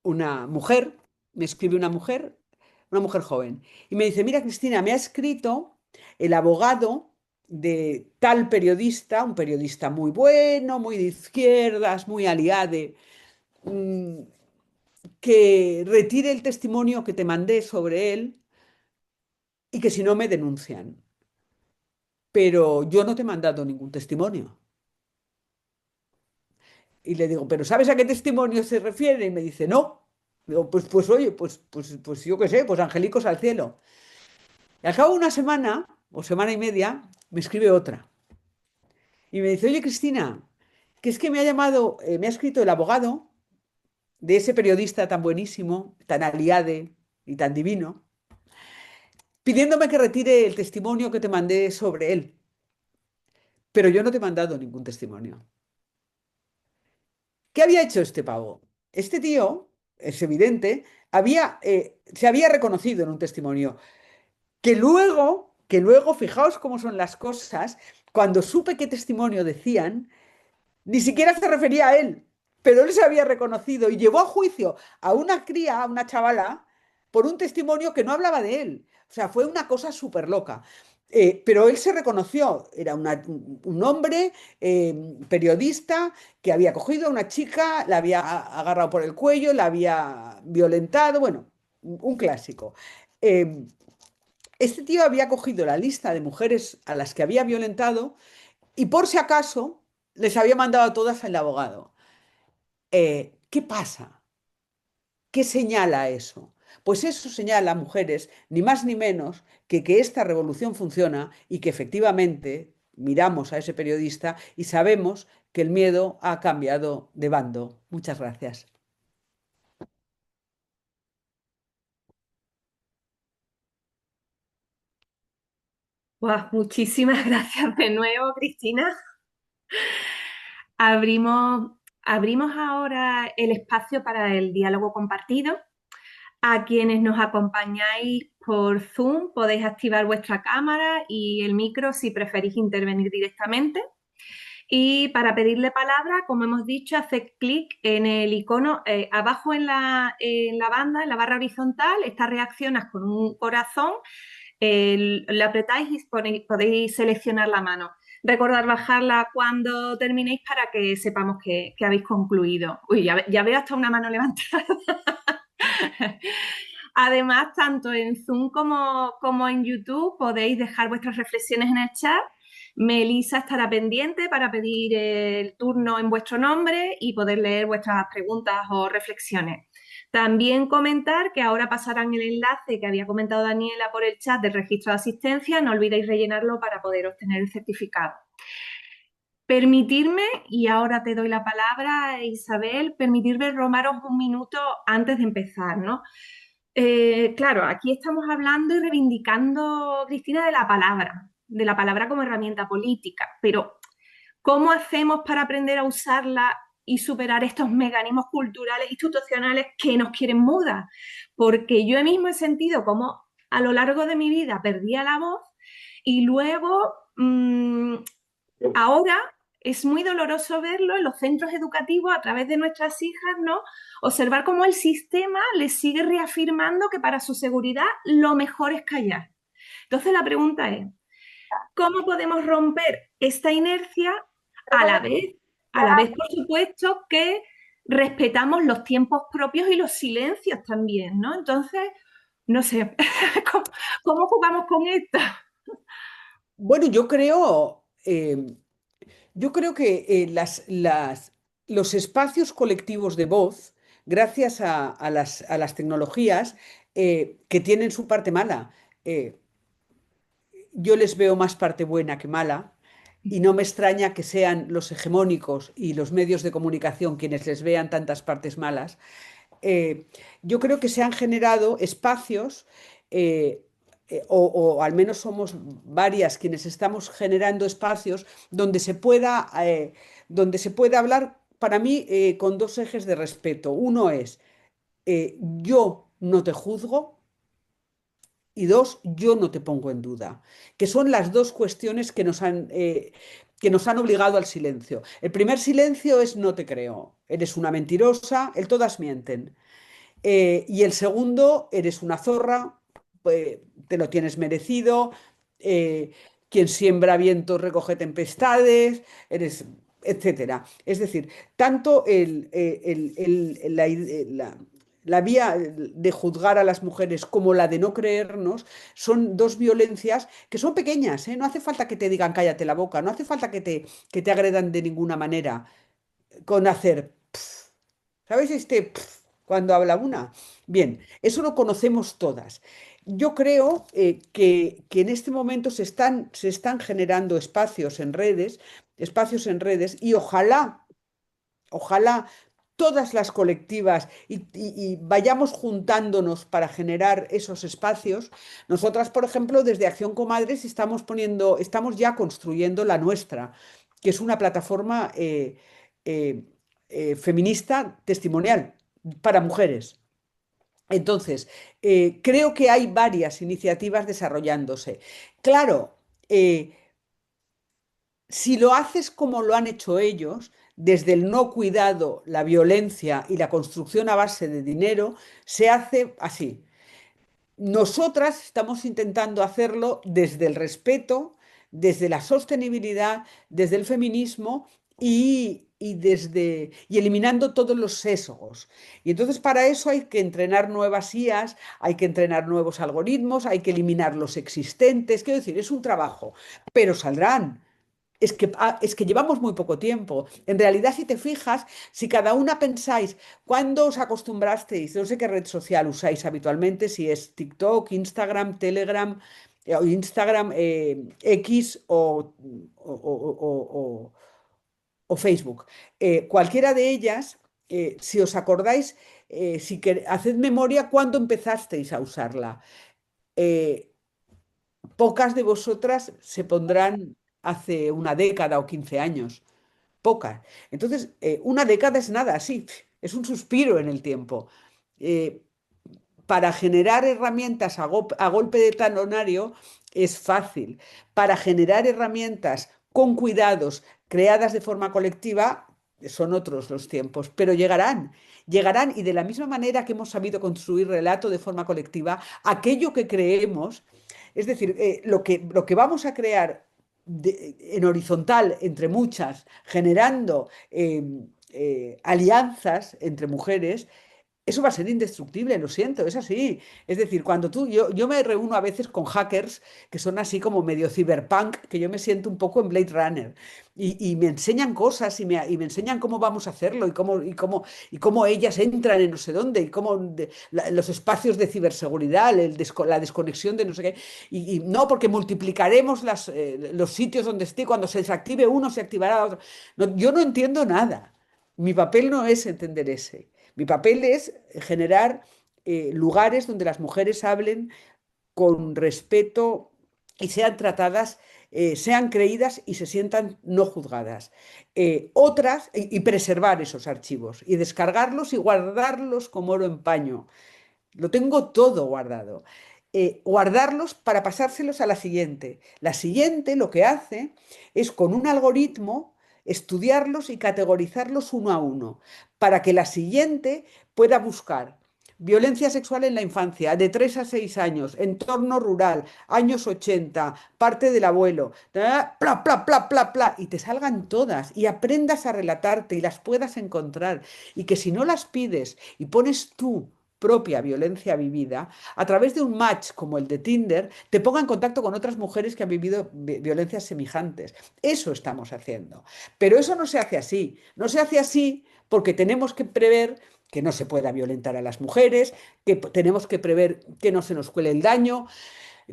mujer, me escribe una mujer joven, y me dice, mira, Cristina, me ha escrito el abogado de tal periodista, un periodista muy bueno, muy de izquierdas, muy aliade, mm, que retire el testimonio que te mandé sobre él y que si no me denuncian. Pero yo no te he mandado ningún testimonio. Y le digo, ¿pero sabes a qué testimonio se refiere? Y me dice, no. Digo, pues oye, pues yo qué sé, pues angélicos al cielo. Y al cabo de una semana o semana y media me escribe otra. Y me dice, oye Cristina, que es que me ha llamado, me ha escrito el abogado de ese periodista tan buenísimo, tan aliade y tan divino, pidiéndome que retire el testimonio que te mandé sobre él. Pero yo no te he mandado ningún testimonio. ¿Qué había hecho este pavo? Este tío, es evidente, se había reconocido en un testimonio que luego, fijaos cómo son las cosas, cuando supe qué testimonio decían, ni siquiera se refería a él, pero él se había reconocido y llevó a juicio a una cría, a una chavala, por un testimonio que no hablaba de él. O sea, fue una cosa súper loca. Pero él se reconoció, era un hombre periodista que había cogido a una chica, la había agarrado por el cuello, la había violentado, bueno, un clásico. Eh, este tío había cogido la lista de mujeres a las que había violentado y por si acaso les había mandado a todas al abogado. ¿Qué pasa? ¿Qué señala eso? Pues eso señala, mujeres, ni más ni menos que esta revolución funciona y que efectivamente miramos a ese periodista y sabemos que el miedo ha cambiado de bando. Muchas gracias. Buah, muchísimas gracias de nuevo, Cristina. Abrimos, abrimos ahora el espacio para el diálogo compartido. A quienes nos acompañáis por Zoom, podéis activar vuestra cámara y el micro si preferís intervenir directamente. Y para pedirle palabra, como hemos dicho, haced clic en el icono abajo en la banda, en la barra horizontal, está reaccionas con un corazón, lo apretáis y podéis seleccionar la mano. recordar bajarla cuando terminéis para que sepamos que habéis concluido. Uy, ya veo hasta una mano levantada. Además, tanto en Zoom como en YouTube podéis dejar vuestras reflexiones en el chat. Melissa estará pendiente para pedir el turno en vuestro nombre y poder leer vuestras preguntas o reflexiones. También comentar que ahora pasarán el enlace que había comentado Daniela por el chat del registro de asistencia. No olvidéis rellenarlo para poder obtener el certificado. Permitirme, y ahora te doy la palabra, Isabel, permitirme robaros un minuto antes de empezar, ¿no? Claro, aquí estamos hablando y reivindicando, Cristina, de la palabra como herramienta política, pero ¿cómo hacemos para aprender a usarla y superar estos mecanismos culturales, institucionales que nos quieren mudas? Porque yo mismo he sentido como a lo largo de mi vida perdía la voz y luego ahora es muy doloroso verlo en los centros educativos a través de nuestras hijas, ¿no? Observar cómo el sistema les sigue reafirmando que para su seguridad lo mejor es callar. Entonces la pregunta es, ¿cómo podemos romper esta inercia a la vez, por supuesto, que respetamos los tiempos propios y los silencios también, ¿no? Entonces, no sé, ¿cómo, cómo jugamos con esto? Bueno, yo creo que los espacios colectivos de voz, gracias a las tecnologías, que tienen su parte mala, eh, yo les veo más parte buena que mala. Y no me extraña que sean los hegemónicos y los medios de comunicación quienes les vean tantas partes malas. eh, yo creo que se han generado espacios, eh, o al menos somos varias quienes estamos generando espacios donde se pueda hablar, para mí, con dos ejes de respeto. Uno es, yo no te juzgo, y dos, yo no te pongo en duda, que son las dos cuestiones que nos han obligado al silencio. El primer silencio es no te creo, eres una mentirosa, el todas mienten. Y el segundo, eres una zorra, te lo tienes merecido, eh, quien siembra vientos recoge tempestades, eres, etcétera. Es decir, tanto la vía de juzgar a las mujeres como la de no creernos son dos violencias que son pequeñas, ¿eh? No hace falta que te digan cállate la boca, no hace falta que te agredan de ninguna manera con hacer. ¿Sabéis cuando habla una? Bien, eso lo conocemos todas. Yo creo que en este momento se están generando espacios en redes, y ojalá todas las colectivas y vayamos juntándonos para generar esos espacios. Nosotras, por ejemplo, desde Acción Comadres estamos ya construyendo la nuestra, que es una plataforma eh, feminista testimonial para mujeres. Entonces, creo que hay varias iniciativas desarrollándose. Claro, si lo haces como lo han hecho ellos, desde el no cuidado, la violencia y la construcción a base de dinero, se hace así. Nosotras estamos intentando hacerlo desde el respeto, desde la sostenibilidad, desde el feminismo y eliminando todos los sesgos. Y entonces para eso hay que entrenar nuevas IAs, hay que entrenar nuevos algoritmos, hay que eliminar los existentes. Quiero decir, es un trabajo, pero saldrán. Es que llevamos muy poco tiempo. En realidad, si te fijas, si cada una pensáis, ¿cuándo os acostumbrasteis? No sé qué red social usáis habitualmente, si es TikTok, Instagram, Telegram, o Instagram, X o Facebook. Cualquiera de ellas, si os acordáis, haced memoria cuándo empezasteis a usarla. Eh, Pocas de vosotras se pondrán hace una década o 15 años. Pocas. Entonces, una década es nada, sí, es un suspiro en el tiempo. Eh, para generar herramientas a golpe de talonario es fácil. Para generar herramientas con cuidados, creadas de forma colectiva, son otros los tiempos, pero llegarán, y de la misma manera que hemos sabido construir relato de forma colectiva, aquello que creemos, es decir, lo que vamos a crear en horizontal entre muchas, generando alianzas entre mujeres, eso va a ser indestructible, lo siento, es así. Es decir, yo me reúno a veces con hackers que son así como medio cyberpunk, que yo me siento un poco en Blade Runner, y me enseñan cosas y me enseñan cómo vamos a hacerlo y cómo ellas entran en no sé dónde y los espacios de ciberseguridad, la desconexión de no sé qué. Y no, porque multiplicaremos los sitios donde esté, cuando se desactive uno, se activará otro. Yo no entiendo nada. Mi papel no es entender ese. Mi papel es generar lugares donde las mujeres hablen con respeto y sean tratadas, sean creídas y se sientan no juzgadas. Y preservar esos archivos y descargarlos y guardarlos como oro en paño. Lo tengo todo guardado. Guardarlos para pasárselos a la siguiente. La siguiente lo que hace es con un algoritmo estudiarlos y categorizarlos uno a uno, para que la siguiente pueda buscar violencia sexual en la infancia, de 3 a 6 años, entorno rural, años 80, parte del abuelo, pla, pla, pla, pla, pla, y te salgan todas y aprendas a relatarte y las puedas encontrar. Y que si no las pides y pones tú propia violencia vivida, a través de un match como el de Tinder, te ponga en contacto con otras mujeres que han vivido violencias semejantes. Eso estamos haciendo. Pero eso no se hace así. No se hace así porque tenemos que prever que no se pueda violentar a las mujeres, que tenemos que prever que no se nos cuele el daño,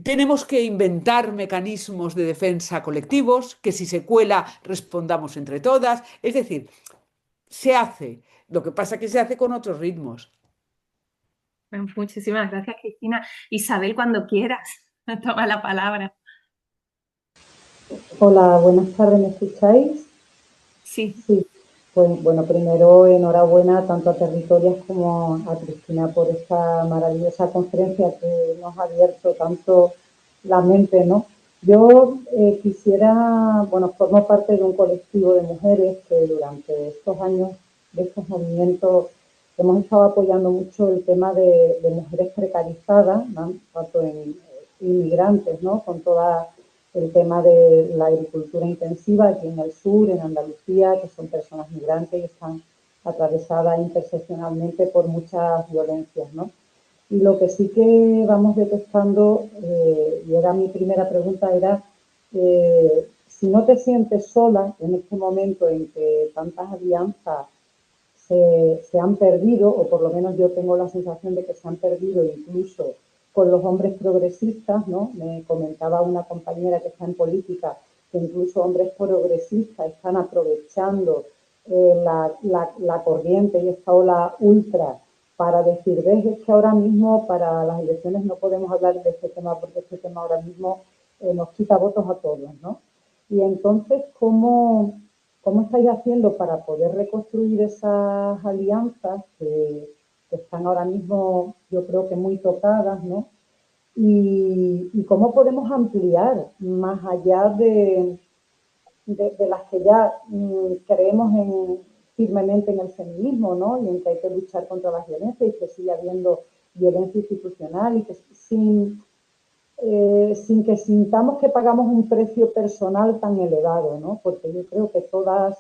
tenemos que inventar mecanismos de defensa colectivos, que si se cuela respondamos entre todas. Es decir, se hace. Lo que pasa es que se hace con otros ritmos. Muchísimas gracias, Cristina. Isabel, cuando quieras, toma la palabra. Hola, buenas tardes, ¿me escucháis? Sí. Sí, pues bueno, primero enhorabuena tanto a Territorias como a Cristina por esta maravillosa conferencia que nos ha abierto tanto la mente, ¿no? Yo quisiera, bueno, formo parte de un colectivo de mujeres que durante estos años de estos movimientos hemos estado apoyando mucho el tema de mujeres precarizadas, ¿no? Tanto en inmigrantes, ¿no? Con toda el tema de la agricultura intensiva aquí en el sur, en Andalucía, que son personas migrantes y están atravesadas interseccionalmente por muchas violencias, ¿no? Y lo que sí que vamos detectando, y era mi primera pregunta, era si no te sientes sola en este momento en que tantas alianzas se han perdido, o por lo menos yo tengo la sensación de que se han perdido incluso con los hombres progresistas, ¿no? Me comentaba una compañera que está en política que incluso hombres progresistas están aprovechando la corriente y esta ola ultra para decir, ves, es que ahora mismo para las elecciones no podemos hablar de este tema porque este tema ahora mismo nos quita votos a todos, ¿no? Y entonces, ¿cómo estáis haciendo para poder reconstruir esas alianzas que están ahora mismo, yo creo que muy tocadas, ¿no? Y cómo podemos ampliar más allá de las que ya creemos firmemente en el feminismo, ¿no? Y en que hay que luchar contra las violencias y que sigue habiendo violencia institucional y que sin que sintamos que pagamos un precio personal tan elevado, ¿no? Porque yo creo que todas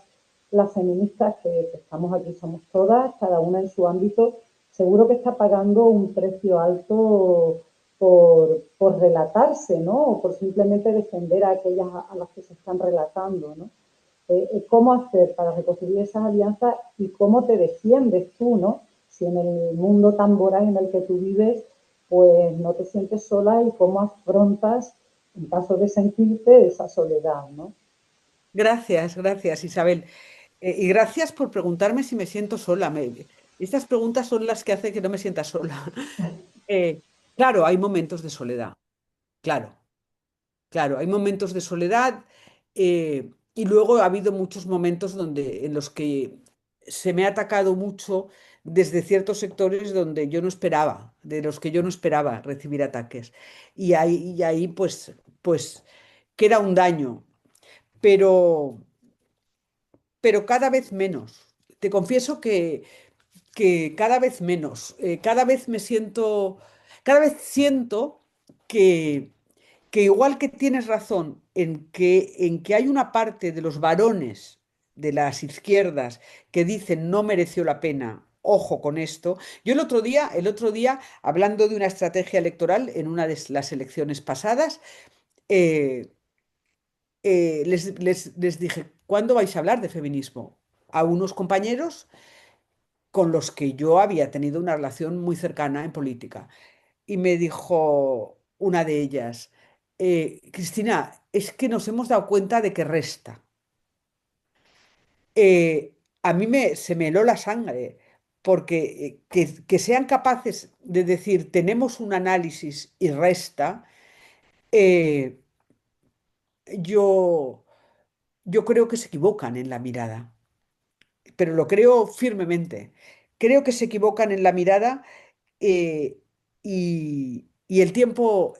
las feministas que estamos aquí somos todas, cada una en su ámbito, seguro que está pagando un precio alto por relatarse, ¿no? O por simplemente defender a aquellas a las que se están relatando, ¿no? ¿Cómo hacer para reconstruir esas alianzas y cómo te defiendes tú, ¿no? Si en el mundo tan voraz en el que tú vives, pues no te sientes sola y cómo afrontas, en caso de sentirte, esa soledad, ¿no? Gracias, gracias, Isabel. Y gracias por preguntarme si me siento sola. Estas preguntas son las que hacen que no me sienta sola. Eh, claro, hay momentos de soledad. Claro, claro, hay momentos de soledad, y luego ha habido muchos momentos en los que se me ha atacado mucho desde ciertos sectores donde yo no esperaba, de los que yo no esperaba recibir ataques. Y ahí pues queda un daño, pero, pero cada vez menos. Te confieso que cada vez menos. Cada vez siento que que igual que tienes razón en que hay una parte de los varones de las izquierdas que dicen no mereció la pena, ojo con esto. Yo el otro día, hablando de una estrategia electoral en una de las elecciones pasadas, eh, les dije, ¿cuándo vais a hablar de feminismo? A unos compañeros con los que yo había tenido una relación muy cercana en política. Y me dijo una de ellas, Cristina, es que nos hemos dado cuenta de que resta. A mí se me heló la sangre, porque que sean capaces de decir, tenemos un análisis y resta, eh, yo, yo creo que se equivocan en la mirada, pero lo creo firmemente. Creo que se equivocan en la mirada, eh, y el tiempo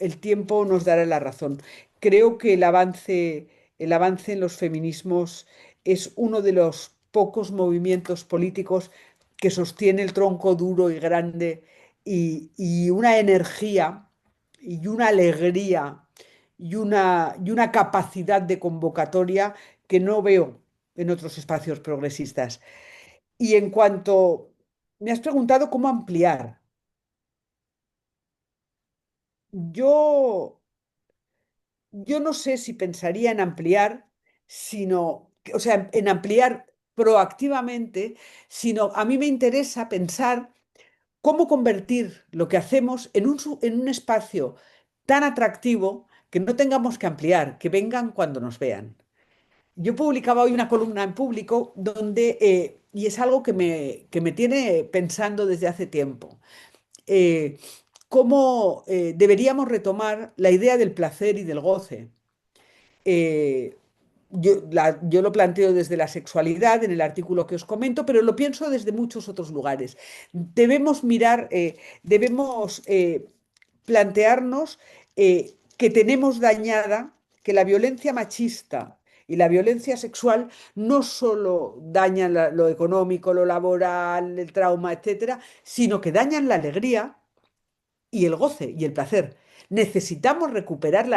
nos dará la razón. Creo que el avance en los feminismos es uno de los pocos movimientos políticos que sostiene el tronco duro y grande, y una energía y una alegría y una capacidad de convocatoria que no veo en otros espacios progresistas. Y en cuanto me has preguntado cómo ampliar, yo, yo no sé si pensaría en ampliar, o sea, en ampliar proactivamente, sino a mí me interesa pensar cómo convertir lo que hacemos en un espacio tan atractivo que no tengamos que ampliar, que vengan cuando nos vean. Yo publicaba hoy una columna en Público y es algo que me tiene pensando desde hace tiempo. eh, Cómo deberíamos retomar la idea del placer y del goce. Eh, yo lo planteo desde la sexualidad en el artículo que os comento, pero lo pienso desde muchos otros lugares. Debemos plantearnos que tenemos dañada, que la violencia machista y la violencia sexual no solo dañan lo económico, lo laboral, el trauma, etcétera, sino que dañan la alegría y el goce y el placer. Necesitamos recuperar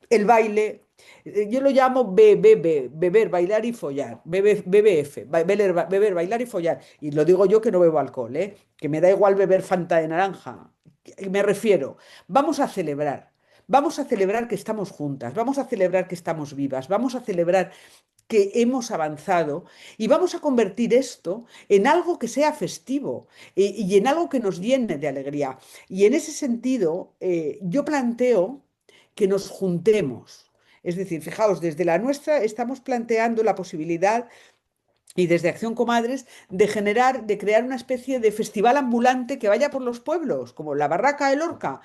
el baile. Yo lo llamo beber, bailar y follar. BBF, beber, bailar y follar. Y lo digo yo que no bebo alcohol, ¿eh? Que me da igual beber Fanta de naranja. Me refiero, vamos a celebrar. Vamos a celebrar que estamos juntas, vamos a celebrar que estamos vivas, vamos a celebrar que hemos avanzado, y vamos a convertir esto en algo que sea festivo, y en algo que nos llene de alegría. Y en ese sentido, yo planteo que nos juntemos. Es decir, fijaos, desde la nuestra estamos planteando la posibilidad, y desde Acción Comadres, de crear una especie de festival ambulante que vaya por los pueblos, como la Barraca de Lorca.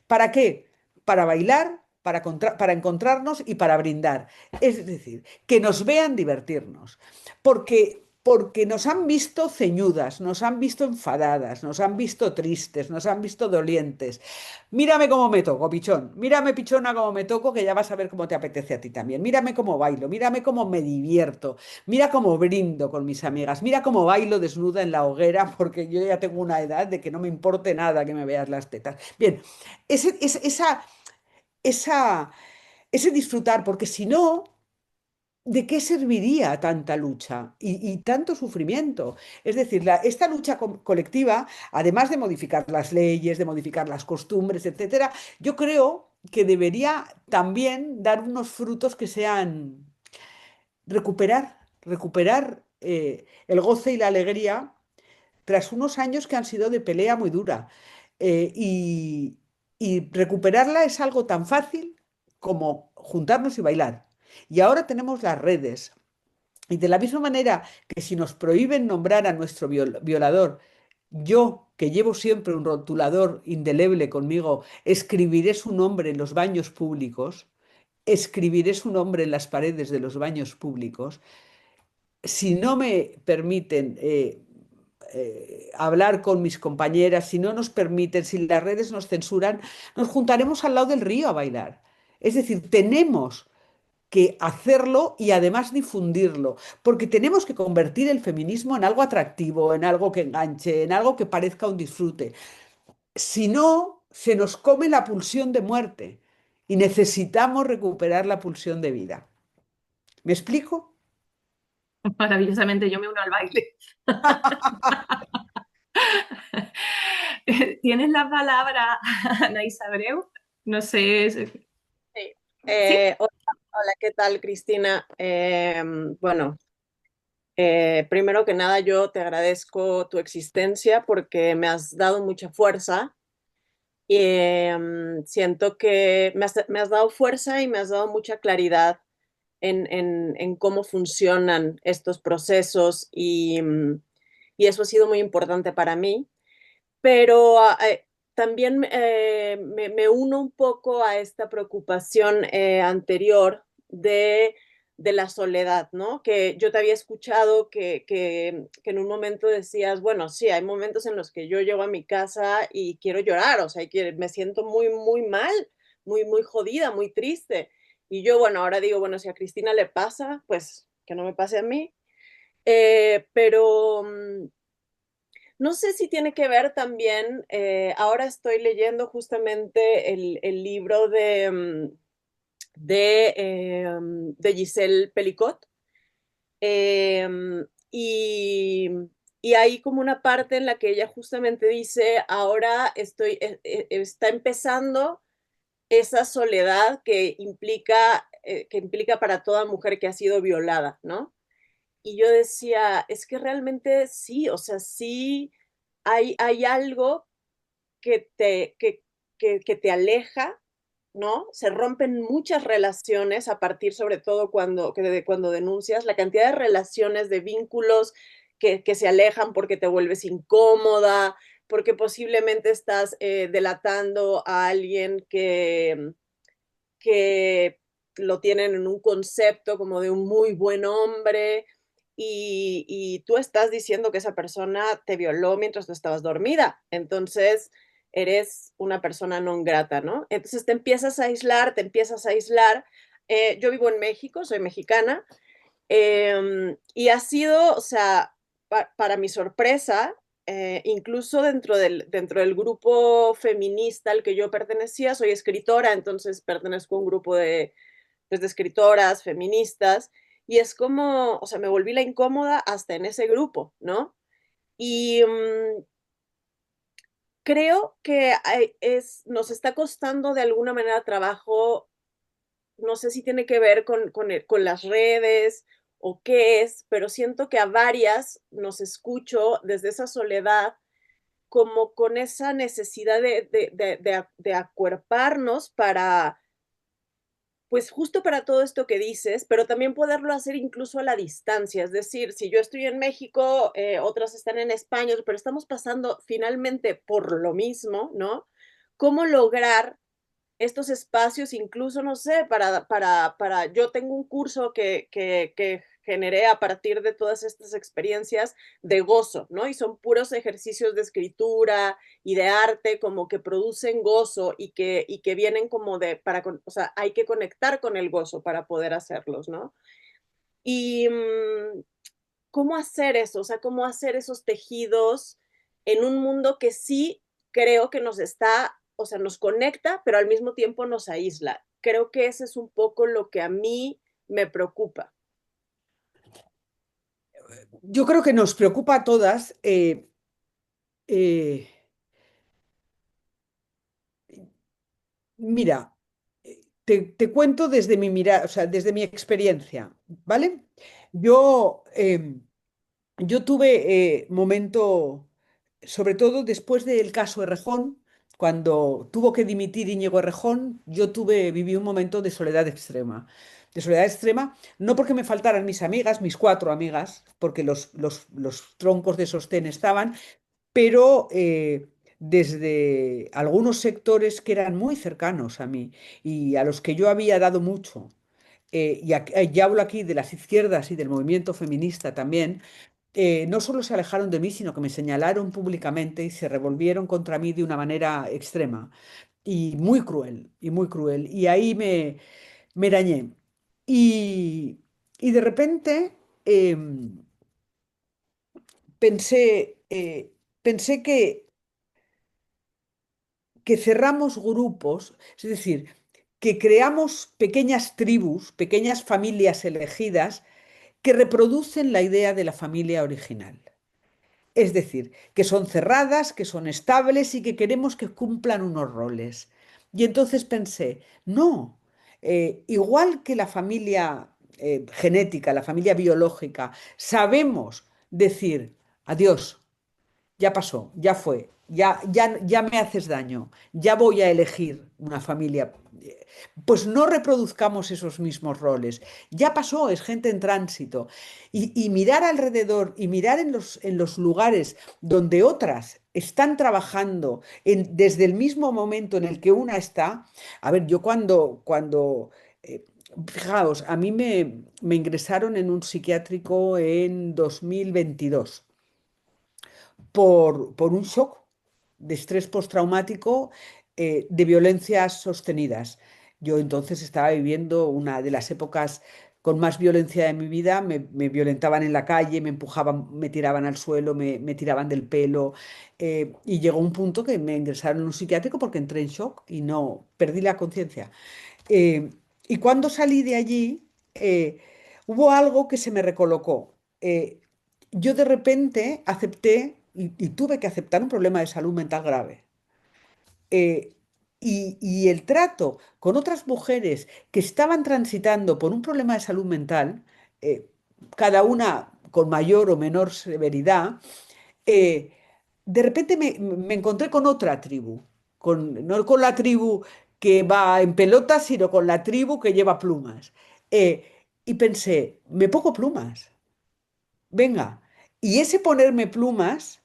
¿Para qué? Para bailar, para encontrarnos y para brindar. Es decir, que nos vean divertirnos. Porque nos han visto ceñudas, nos han visto enfadadas, nos han visto tristes, nos han visto dolientes. Mírame cómo me toco, pichón. Mírame, pichona, cómo me toco, que ya vas a ver cómo te apetece a ti también. Mírame cómo bailo, mírame cómo me divierto. Mira cómo brindo con mis amigas, mira cómo bailo desnuda en la hoguera, porque yo ya tengo una edad de que no me importe nada que me veas las tetas. Bien, ese, ese- esa, esa, ese disfrutar, porque si no, ¿de qué serviría tanta lucha y tanto sufrimiento? Es decir, esta lucha colectiva, además de modificar las leyes, de modificar las costumbres, etcétera, yo creo que debería también dar unos frutos que sean recuperar el goce y la alegría tras unos años que han sido de pelea muy dura. Y recuperarla es algo tan fácil como juntarnos y bailar. Y ahora tenemos las redes. Y de la misma manera que si nos prohíben nombrar a nuestro violador, yo, que llevo siempre un rotulador indeleble conmigo, escribiré su nombre en los baños públicos, escribiré su nombre en las paredes de los baños públicos. Si no me permiten hablar con mis compañeras, si no nos permiten, si las redes nos censuran, nos juntaremos al lado del río a bailar. Es decir, tenemos que hacerlo y además difundirlo, porque tenemos que convertir el feminismo en algo atractivo, en algo que enganche, en algo que parezca un disfrute. Si no, se nos come la pulsión de muerte. y necesitamos recuperar la pulsión de vida. ¿Me explico? Maravillosamente, yo me uno al baile. ¿Tienes la palabra, Anaís Abreu? No sé. Sí. ¿Sí? Hola, hola, ¿qué tal, Cristina? Bueno, primero que nada, yo te agradezco tu existencia porque me has dado mucha fuerza y siento que me has dado fuerza y me has dado mucha claridad en cómo funcionan estos procesos y eso ha sido muy importante para mí. Pero también me uno un poco a esta preocupación anterior de la soledad, ¿no? Que yo te había escuchado que en un momento decías, bueno, sí, hay momentos en los que yo llego a mi casa y quiero llorar, o sea, y que me siento muy, muy mal, muy, muy jodida, muy triste. Y yo, bueno, ahora digo, bueno, si a Cristina le pasa, pues que no me pase a mí. Pero no sé si tiene que ver también, ahora estoy leyendo justamente el libro de Giselle Pelicot, eh, y, y hay como una parte en la que ella justamente dice, ahora está empezando esa soledad que implica para toda mujer que ha sido violada, ¿no? Y yo decía, es que realmente sí, o sea, sí hay algo que te aleja, ¿no? Se rompen muchas relaciones a partir, sobre todo cuando denuncias, la cantidad de relaciones, de vínculos que se alejan porque te vuelves incómoda, porque posiblemente estás delatando a alguien que lo tienen en un concepto como de un muy buen hombre y tú estás diciendo que esa persona te violó mientras tú estabas dormida. Entonces eres una persona no grata, ¿no? Entonces te empiezas a aislar, te empiezas a aislar. Yo vivo en México, soy mexicana, y ha sido, o sea, para mi sorpresa, incluso dentro del grupo feminista al que yo pertenecía, soy escritora, entonces pertenezco a un grupo pues, de escritoras feministas, y es como, o sea, me volví la incómoda hasta en ese grupo, ¿no? Y creo que nos está costando de alguna manera trabajo, no sé si tiene que ver con las redes o qué es, pero siento que a varias nos escucho desde esa soledad, como con esa necesidad de acuerparnos para, pues justo para todo esto que dices, pero también poderlo hacer incluso a la distancia. Es decir, si yo estoy en México, otras están en España, pero estamos pasando finalmente por lo mismo, ¿no? ¿Cómo lograr estos espacios, incluso, no sé, yo tengo un curso que generé a partir de todas estas experiencias de gozo, ¿no? Y son puros ejercicios de escritura y de arte como que producen gozo y que vienen como o sea, hay que conectar con el gozo para poder hacerlos, ¿no? Y cómo hacer eso, o sea, cómo hacer esos tejidos en un mundo que sí creo que nos está, o sea, nos conecta, pero al mismo tiempo nos aísla. Creo que ese es un poco lo que a mí me preocupa. Yo creo que nos preocupa a todas. Eh, Mira, te cuento desde mi mirada, o sea, desde mi experiencia, ¿vale? Yo, yo tuve momento, sobre todo después del caso Errejón, cuando tuvo que dimitir Íñigo Errejón, viví un momento de soledad extrema. De soledad extrema, no porque me faltaran mis amigas, mis cuatro amigas, porque los troncos de sostén estaban, pero desde algunos sectores que eran muy cercanos a mí y a los que yo había dado mucho, y hablo aquí de las izquierdas y del movimiento feminista también, no solo se alejaron de mí, sino que me señalaron públicamente y se revolvieron contra mí de una manera extrema y muy cruel, y muy cruel. Y ahí me dañé. Y, y de repente pensé, pensé que cerramos grupos, es decir, que creamos pequeñas tribus, pequeñas familias elegidas que reproducen la idea de la familia original. Es decir, que son cerradas, que son estables y que queremos que cumplan unos roles. Y entonces pensé, no, igual que la familia genética, la familia biológica, sabemos decir adiós, ya pasó, ya fue, ya me haces daño, ya voy a elegir una familia. Pues no reproduzcamos esos mismos roles. Ya pasó, es gente en tránsito. Y mirar alrededor y mirar en los lugares donde otras están trabajando desde el mismo momento en el que una está. A ver, yo fijaos, a mí me ingresaron en un psiquiátrico en 2022 por un shock de estrés postraumático de violencias sostenidas. Yo entonces estaba viviendo una de las épocas con más violencia de mi vida, me violentaban en la calle, me empujaban, me tiraban al suelo, me tiraban del pelo y llegó un punto que me ingresaron en un psiquiátrico porque entré en shock y no, perdí la conciencia. Eh, y cuando salí de allí, hubo algo que se me recolocó. Yo de repente acepté y tuve que aceptar un problema de salud mental grave. Eh, y el trato con otras mujeres que estaban transitando por un problema de salud mental, eh, cada una con mayor o menor severidad, eh, de repente me encontré con otra tribu, no con la tribu que va en pelotas, sino con la tribu que lleva plumas. Y pensé, me pongo plumas, venga. Y ese ponerme plumas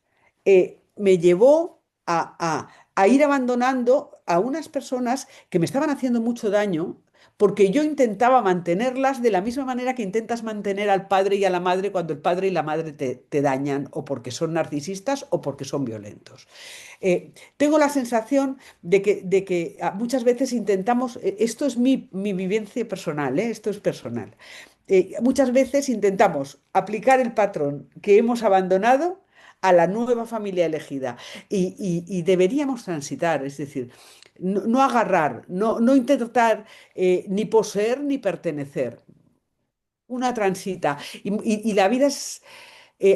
me llevó a ir abandonando a unas personas que me estaban haciendo mucho daño porque yo intentaba mantenerlas de la misma manera que intentas mantener al padre y a la madre cuando el padre y la madre te dañan o porque son narcisistas o porque son violentos. Tengo la sensación de que muchas veces intentamos, esto es mi vivencia personal, esto es personal. Muchas veces intentamos aplicar el patrón que hemos abandonado a la nueva familia elegida y deberíamos transitar, es decir, no agarrar, no intentar ni poseer ni pertenecer. Una transita. Y la vida es,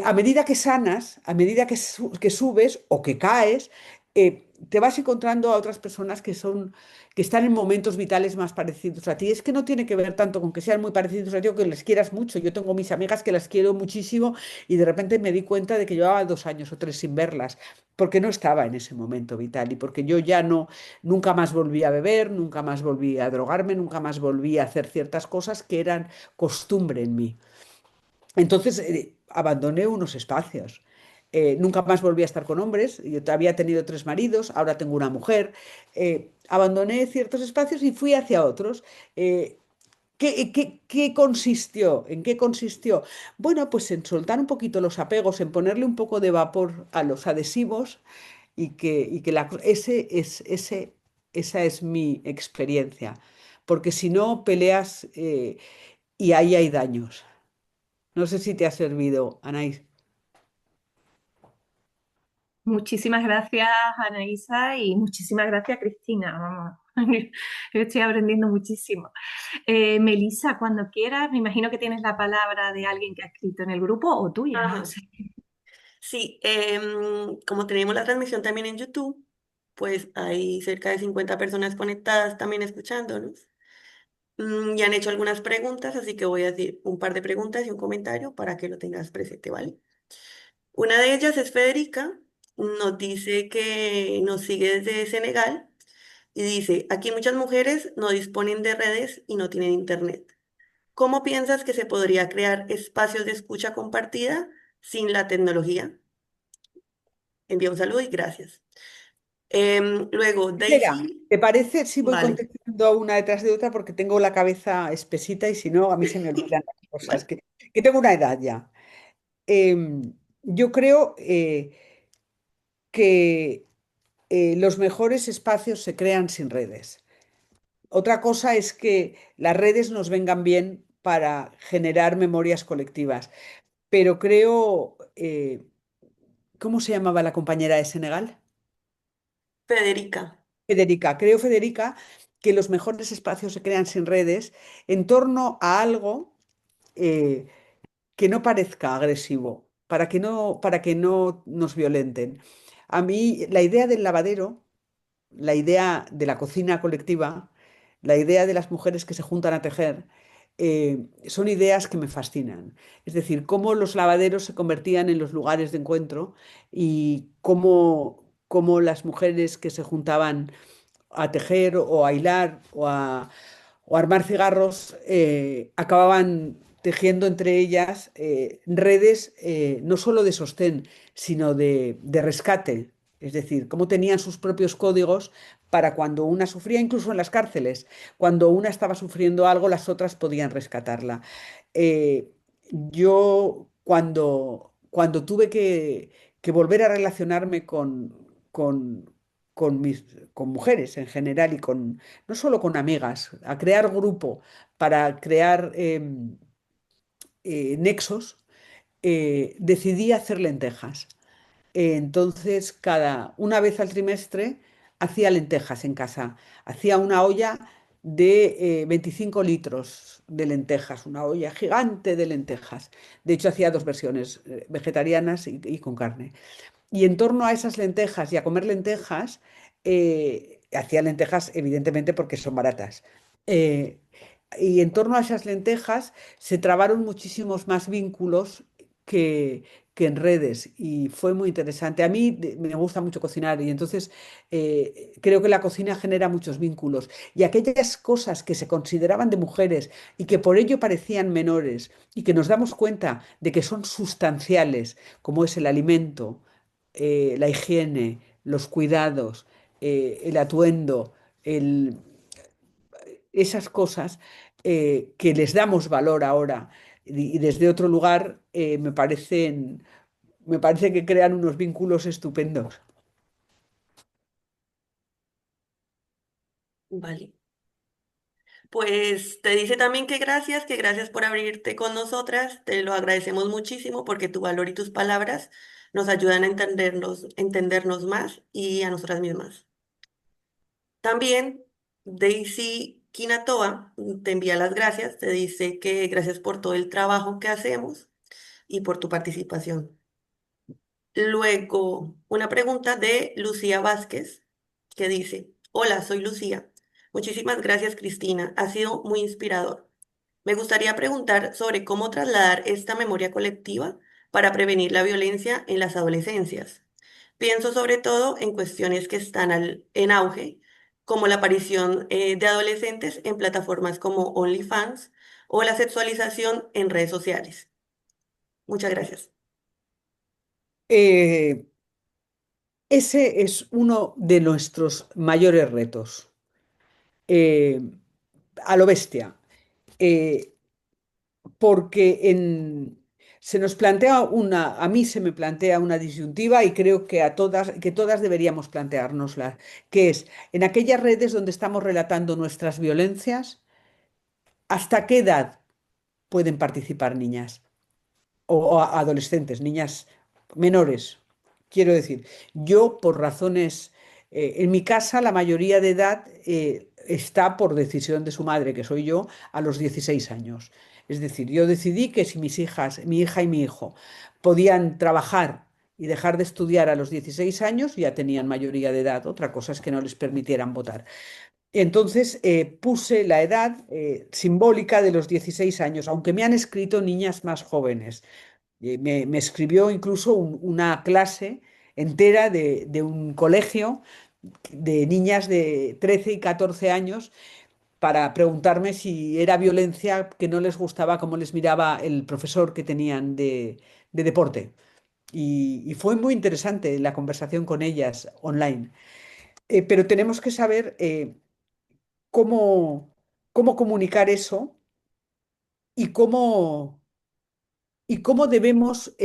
a medida que sanas, a medida que subes o que caes, te vas encontrando a otras personas que están en momentos vitales más parecidos a ti. Es que no tiene que ver tanto con que sean muy parecidos a ti o que les quieras mucho. Yo tengo mis amigas que las quiero muchísimo y de repente me di cuenta de que llevaba 2 años o 3 sin verlas, porque no estaba en ese momento vital y porque yo ya no, nunca más volví a beber, nunca más volví a drogarme, nunca más volví a hacer ciertas cosas que eran costumbre en mí. Entonces abandoné unos espacios. Nunca más volví a estar con hombres. Yo había tenido 3 maridos, ahora tengo una mujer. Abandoné ciertos espacios y fui hacia otros. ¿Qué consistió? ¿En qué consistió? Bueno, pues en soltar un poquito los apegos, en ponerle un poco de vapor a los adhesivos esa es mi experiencia. Porque si no, peleas y ahí hay daños. No sé si te ha servido, Anaís. Muchísimas gracias, Anaísa, y muchísimas gracias, Cristina. Vamos, estoy aprendiendo muchísimo. Melissa, cuando quieras, me imagino que tienes la palabra de alguien que ha escrito en el grupo o tuya, no lo Ajá. sé. Sí, como tenemos la transmisión también en YouTube, pues hay cerca de 50 personas conectadas también escuchándonos. Y han hecho algunas preguntas, así que voy a decir un par de preguntas y un comentario para que lo tengas presente, ¿vale? Una de ellas es Federica, nos dice que nos sigue desde Senegal y dice, aquí muchas mujeres no disponen de redes y no tienen internet. ¿Cómo piensas que se podría crear espacios de escucha compartida sin la tecnología? Envía un saludo y gracias. Luego, Espera, Daisy, ¿te parece si voy vale, contestando una detrás de otra? Porque tengo la cabeza espesita y si no, a mí se me olvidan las cosas. vale. Que tengo una edad ya. Yo creo que los mejores espacios se crean sin redes. Otra cosa es que las redes nos vengan bien para generar memorias colectivas. Pero creo, ¿cómo se llamaba la compañera de Senegal? Federica, Federica, creo, Federica, que los mejores espacios se crean sin redes en torno a algo eh, que no parezca agresivo, para que no nos violenten. A mí la idea del lavadero, la idea de la cocina colectiva, la idea de las mujeres que se juntan a tejer, son ideas que me fascinan. Es decir, cómo los lavaderos se convertían en los lugares de encuentro y cómo las mujeres que se juntaban a tejer o a hilar o a armar cigarros, acababan tejiendo entre ellas redes no solo de sostén, sino de rescate. Es decir, cómo tenían sus propios códigos para cuando una sufría, incluso en las cárceles, cuando una estaba sufriendo algo, las otras podían rescatarla. Eh, yo cuando tuve que volver a relacionarme con, con con mujeres en general y no solo con amigas, a crear grupo para crear nexos, decidí hacer lentejas. Entonces, una vez al trimestre hacía lentejas en casa. Hacía una olla de 25 litros de lentejas, una olla gigante de lentejas. De hecho, hacía dos versiones, vegetarianas y con carne. Y en torno a esas lentejas y a comer lentejas, hacía lentejas evidentemente porque son baratas. Eh, y en torno a esas lentejas se trabaron muchísimos más vínculos que, que en redes y fue muy interesante. A mí me gusta mucho cocinar y entonces creo que la cocina genera muchos vínculos y aquellas cosas que se consideraban de mujeres y que por ello parecían menores y que nos damos cuenta de que son sustanciales, como es el alimento, la higiene, los cuidados, el atuendo, el- esas cosas que les damos valor ahora y desde otro lugar me parece que crean unos vínculos estupendos. Vale. Pues te dice también que gracias por abrirte con nosotras, te lo agradecemos muchísimo porque tu valor y tus palabras nos ayudan a entendernos más y a nosotras mismas. También Daisy Kinatoa te envía las gracias, te dice que gracias por todo el trabajo que hacemos y por tu participación. Luego, una pregunta de Lucía Vázquez que dice, hola, soy Lucía. Muchísimas gracias, Cristina. Ha sido muy inspirador. Me gustaría preguntar sobre cómo trasladar esta memoria colectiva para prevenir la violencia en las adolescencias. Pienso sobre todo en cuestiones que están en auge, como la aparición de adolescentes en plataformas como OnlyFans o la sexualización en redes sociales. Muchas gracias. Eh, Ese es uno de nuestros mayores retos, eh, a lo bestia. Eh, porque se nos plantea a mí se me plantea una disyuntiva y creo que todas deberíamos planteárnosla, que es en aquellas redes donde estamos relatando nuestras violencias, ¿hasta qué edad pueden participar niñas o adolescentes, niñas menores? Quiero decir, yo por razones, en mi casa la mayoría de edad está por decisión de su madre, que soy yo, a los 16 años. Es decir, yo decidí que si mi hija y mi hijo podían trabajar y dejar de estudiar a los 16 años, ya tenían mayoría de edad. Otra cosa es que no les permitieran votar. Entonces puse la edad simbólica de los 16 años, aunque me han escrito niñas más jóvenes. Me escribió incluso una clase entera de un colegio de niñas de 13 y 14 años para preguntarme si era violencia que no les gustaba cómo les miraba el profesor que tenían de deporte. Y fue muy interesante la conversación con ellas online. Pero tenemos que saber cómo, cómo comunicar eso y cómo debemos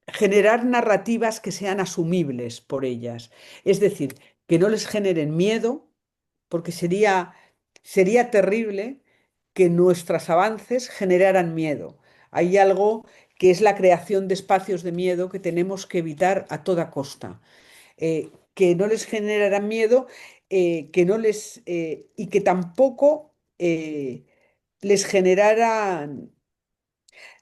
generar narrativas que sean asumibles por ellas. Es decir, que no les generen miedo, porque sería terrible que nuestros avances generaran miedo. Hay algo que es la creación de espacios de miedo que tenemos que evitar a toda costa. Que no les generarán miedo que no les y que tampoco les generaran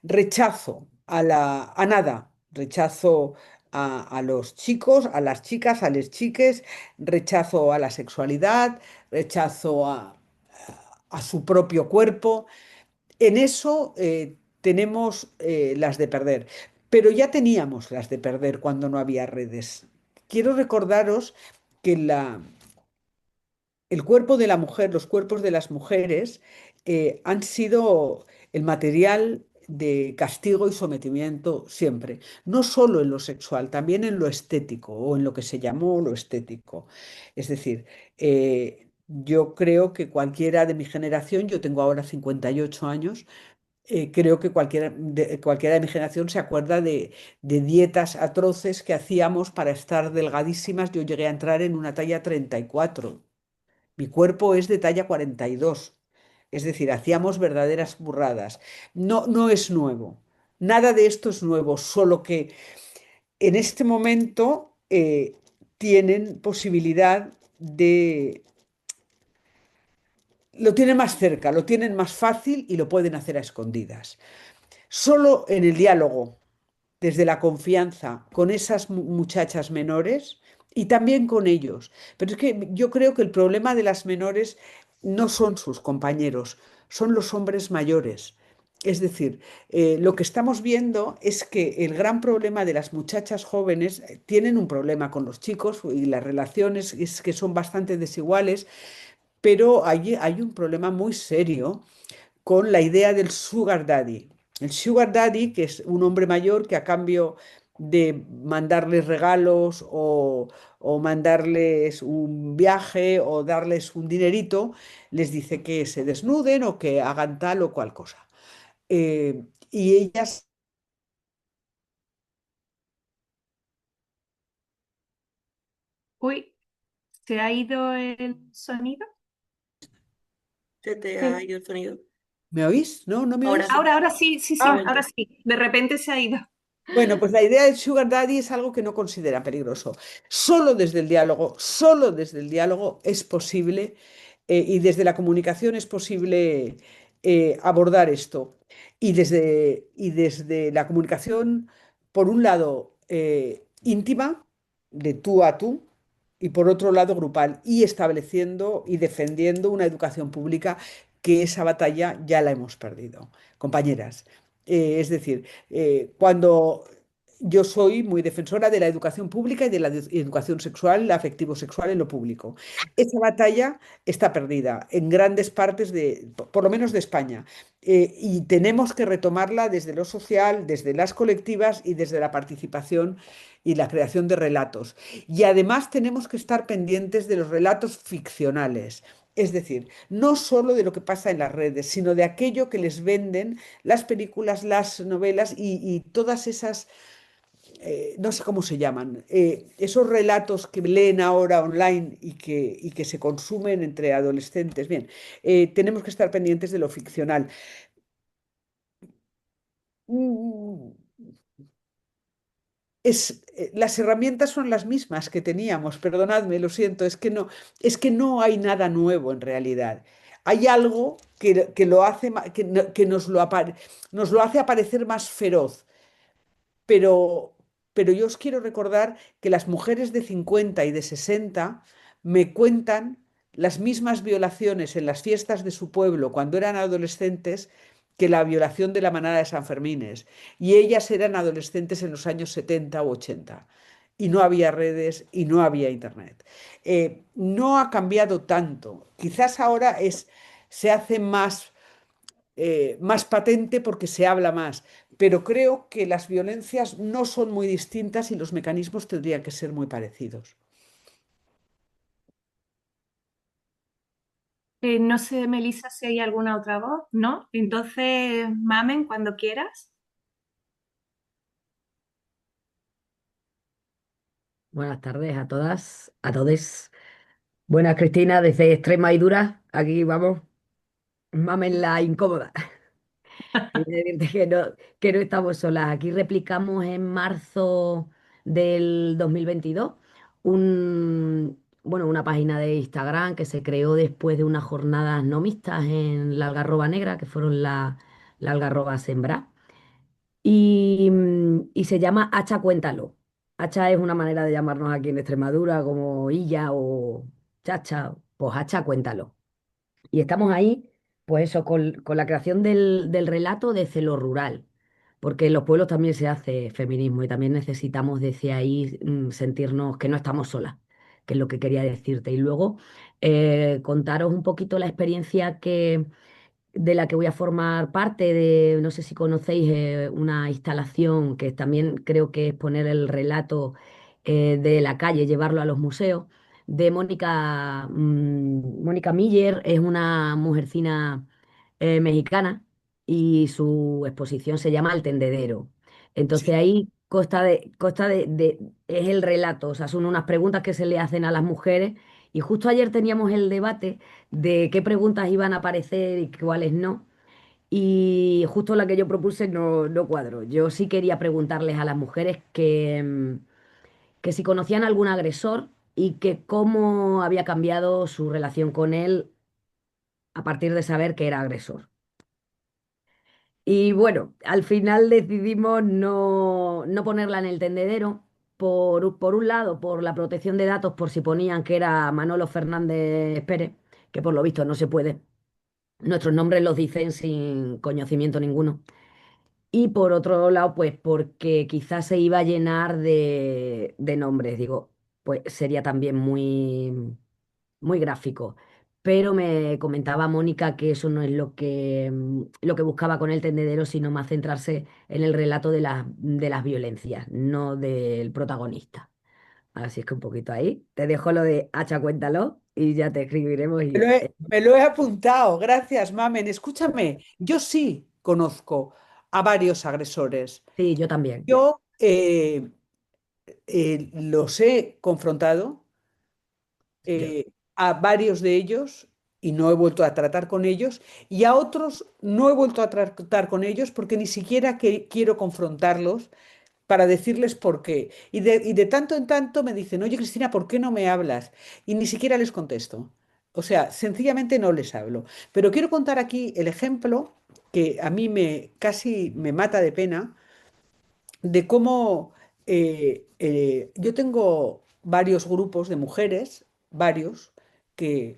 rechazo a nada, rechazo a los chicos, a las chicas, a las chiques, rechazo a la sexualidad, rechazo a su propio cuerpo. En eso tenemos las de perder, pero ya teníamos las de perder cuando no había redes. Quiero recordaros que el cuerpo de la mujer, los cuerpos de las mujeres han sido el material de castigo y sometimiento siempre, no solo en lo sexual, también en lo estético o en lo que se llamó lo estético. Es decir, yo creo que cualquiera de mi generación, yo tengo ahora 58 años, creo que cualquiera de mi generación se acuerda de dietas atroces que hacíamos para estar delgadísimas. Yo llegué a entrar en una talla 34. Mi cuerpo es de talla 42. Es decir, hacíamos verdaderas burradas. No, no es nuevo. Nada de esto es nuevo, solo que en este momento tienen posibilidad de... Lo tienen más cerca, lo tienen más fácil y lo pueden hacer a escondidas. Solo en el diálogo, desde la confianza con esas muchachas menores y también con ellos. Pero es que yo creo que el problema de las menores no son sus compañeros, son los hombres mayores. Es decir, lo que estamos viendo es que el gran problema de las muchachas jóvenes tienen un problema con los chicos y las relaciones es que son bastante desiguales, pero hay un problema muy serio con la idea del sugar daddy. El sugar daddy, que es un hombre mayor que a cambio de mandarles regalos o mandarles un viaje o darles un dinerito, les dice que se desnuden o que hagan tal o cual cosa. Y ellas, Uy, ¿se ha ido el sonido? Se te ha Sí. ido el sonido. ¿me oís? ¿No? ¿No me Ahora oís? sí, Ahora sí, sí, ha sí, Ah, ahora vuelto. sí. De repente se ha ido. bueno, pues la idea del sugar daddy es algo que no considera peligroso. Solo desde el diálogo es posible y desde la comunicación es posible abordar esto. Y desde la comunicación, por un lado, íntima, de tú a tú, y por otro lado, grupal, y estableciendo y defendiendo una educación pública que esa batalla ya la hemos perdido, compañeras. Es decir, cuando yo soy muy defensora de la educación pública y de la educación sexual, la afectivo-sexual en lo público. Esa batalla está perdida en grandes partes por lo menos de España, y tenemos que retomarla desde lo social, desde las colectivas y desde la participación y la creación de relatos. Y además tenemos que estar pendientes de los relatos ficcionales. Es decir, no solo de lo que pasa en las redes, sino de aquello que les venden las películas, las novelas y todas esas, no sé cómo se llaman, esos relatos que leen ahora online y que se consumen entre adolescentes. Bien, tenemos que estar pendientes de lo ficcional. Mm, las herramientas son las mismas que teníamos, perdonadme, lo siento, es que no hay nada nuevo en realidad. Hay algo que lo hace, que nos lo hace aparecer más feroz, pero, pero yo os quiero recordar que las mujeres de 50 y de 60 me cuentan las mismas violaciones en las fiestas de su pueblo cuando eran adolescentes que la violación de la manada de San Fermines. Y ellas eran adolescentes en los años 70 u 80. Y no había redes y no había internet. No ha cambiado tanto. Quizás ahora se hace más patente porque se habla más, pero creo que las violencias no son muy distintas y los mecanismos tendrían que ser muy parecidos. No sé, Melissa, si hay alguna otra voz, ¿no? Entonces, Mamen, cuando quieras. Buenas tardes a todas, a todes. Buenas, Cristina, desde Extremadura. Aquí vamos, mamen la incómoda. Y decirte que no estamos solas. Aquí replicamos en marzo del 2022 un, bueno, una página de Instagram que se creó después de unas jornadas no mixtas en la Algarroba Negra, que fueron la Algarroba Sembra. Y se llama Hacha Cuéntalo. Hacha es una manera de llamarnos aquí en Extremadura, como Illa o Chacha, pues Hacha Cuéntalo. Y estamos ahí, pues eso, con la creación del relato desde lo rural, porque en los pueblos también se hace feminismo y también necesitamos desde ahí sentirnos que no estamos solas, que es lo que quería decirte. Y luego contaros un poquito la experiencia de la que voy a formar parte de, no sé si conocéis, una instalación que también creo que es poner el relato de la calle, llevarlo a los museos, de Mónica, Mónica Miller, es una mujercina mexicana y su exposición se llama El Tendedero. Entonces Sí. ahí es el relato, o sea, son unas preguntas que se le hacen a las mujeres y justo ayer teníamos el debate de qué preguntas iban a aparecer y cuáles no. Y justo la que yo propuse no cuadró. Yo sí quería preguntarles a las mujeres que si conocían algún agresor y que cómo había cambiado su relación con él a partir de saber que era agresor. Y bueno, al final decidimos no ponerla en el tendedero, por un lado, por la protección de datos, por si ponían que era Manolo Fernández Pérez, que por lo visto no se puede. Nuestros nombres los dicen sin conocimiento ninguno. Y por otro lado, pues porque quizás se iba a llenar de nombres, digo, pues sería también muy gráfico. Pero me comentaba Mónica que eso no es lo que buscaba con el tendedero, sino más centrarse en el relato de las violencias, no del protagonista. Así es que un poquito ahí. Te dejo lo de Hacha, cuéntalo y ya te escribiremos y Me lo he apuntado, gracias, Mamen. Escúchame, yo sí conozco a varios agresores. sí, yo también. Yo los he confrontado, Yo. a varios de ellos y no he vuelto a tratar con ellos, y a otros no he vuelto a tratar con ellos porque ni siquiera quiero confrontarlos para decirles por qué. Y de tanto en tanto me dicen, oye Cristina, ¿por qué no me hablas? Y ni siquiera les contesto. O sea, sencillamente no les hablo. Pero quiero contar aquí el ejemplo que a mí me casi me mata de pena de cómo yo tengo varios grupos de mujeres, varios,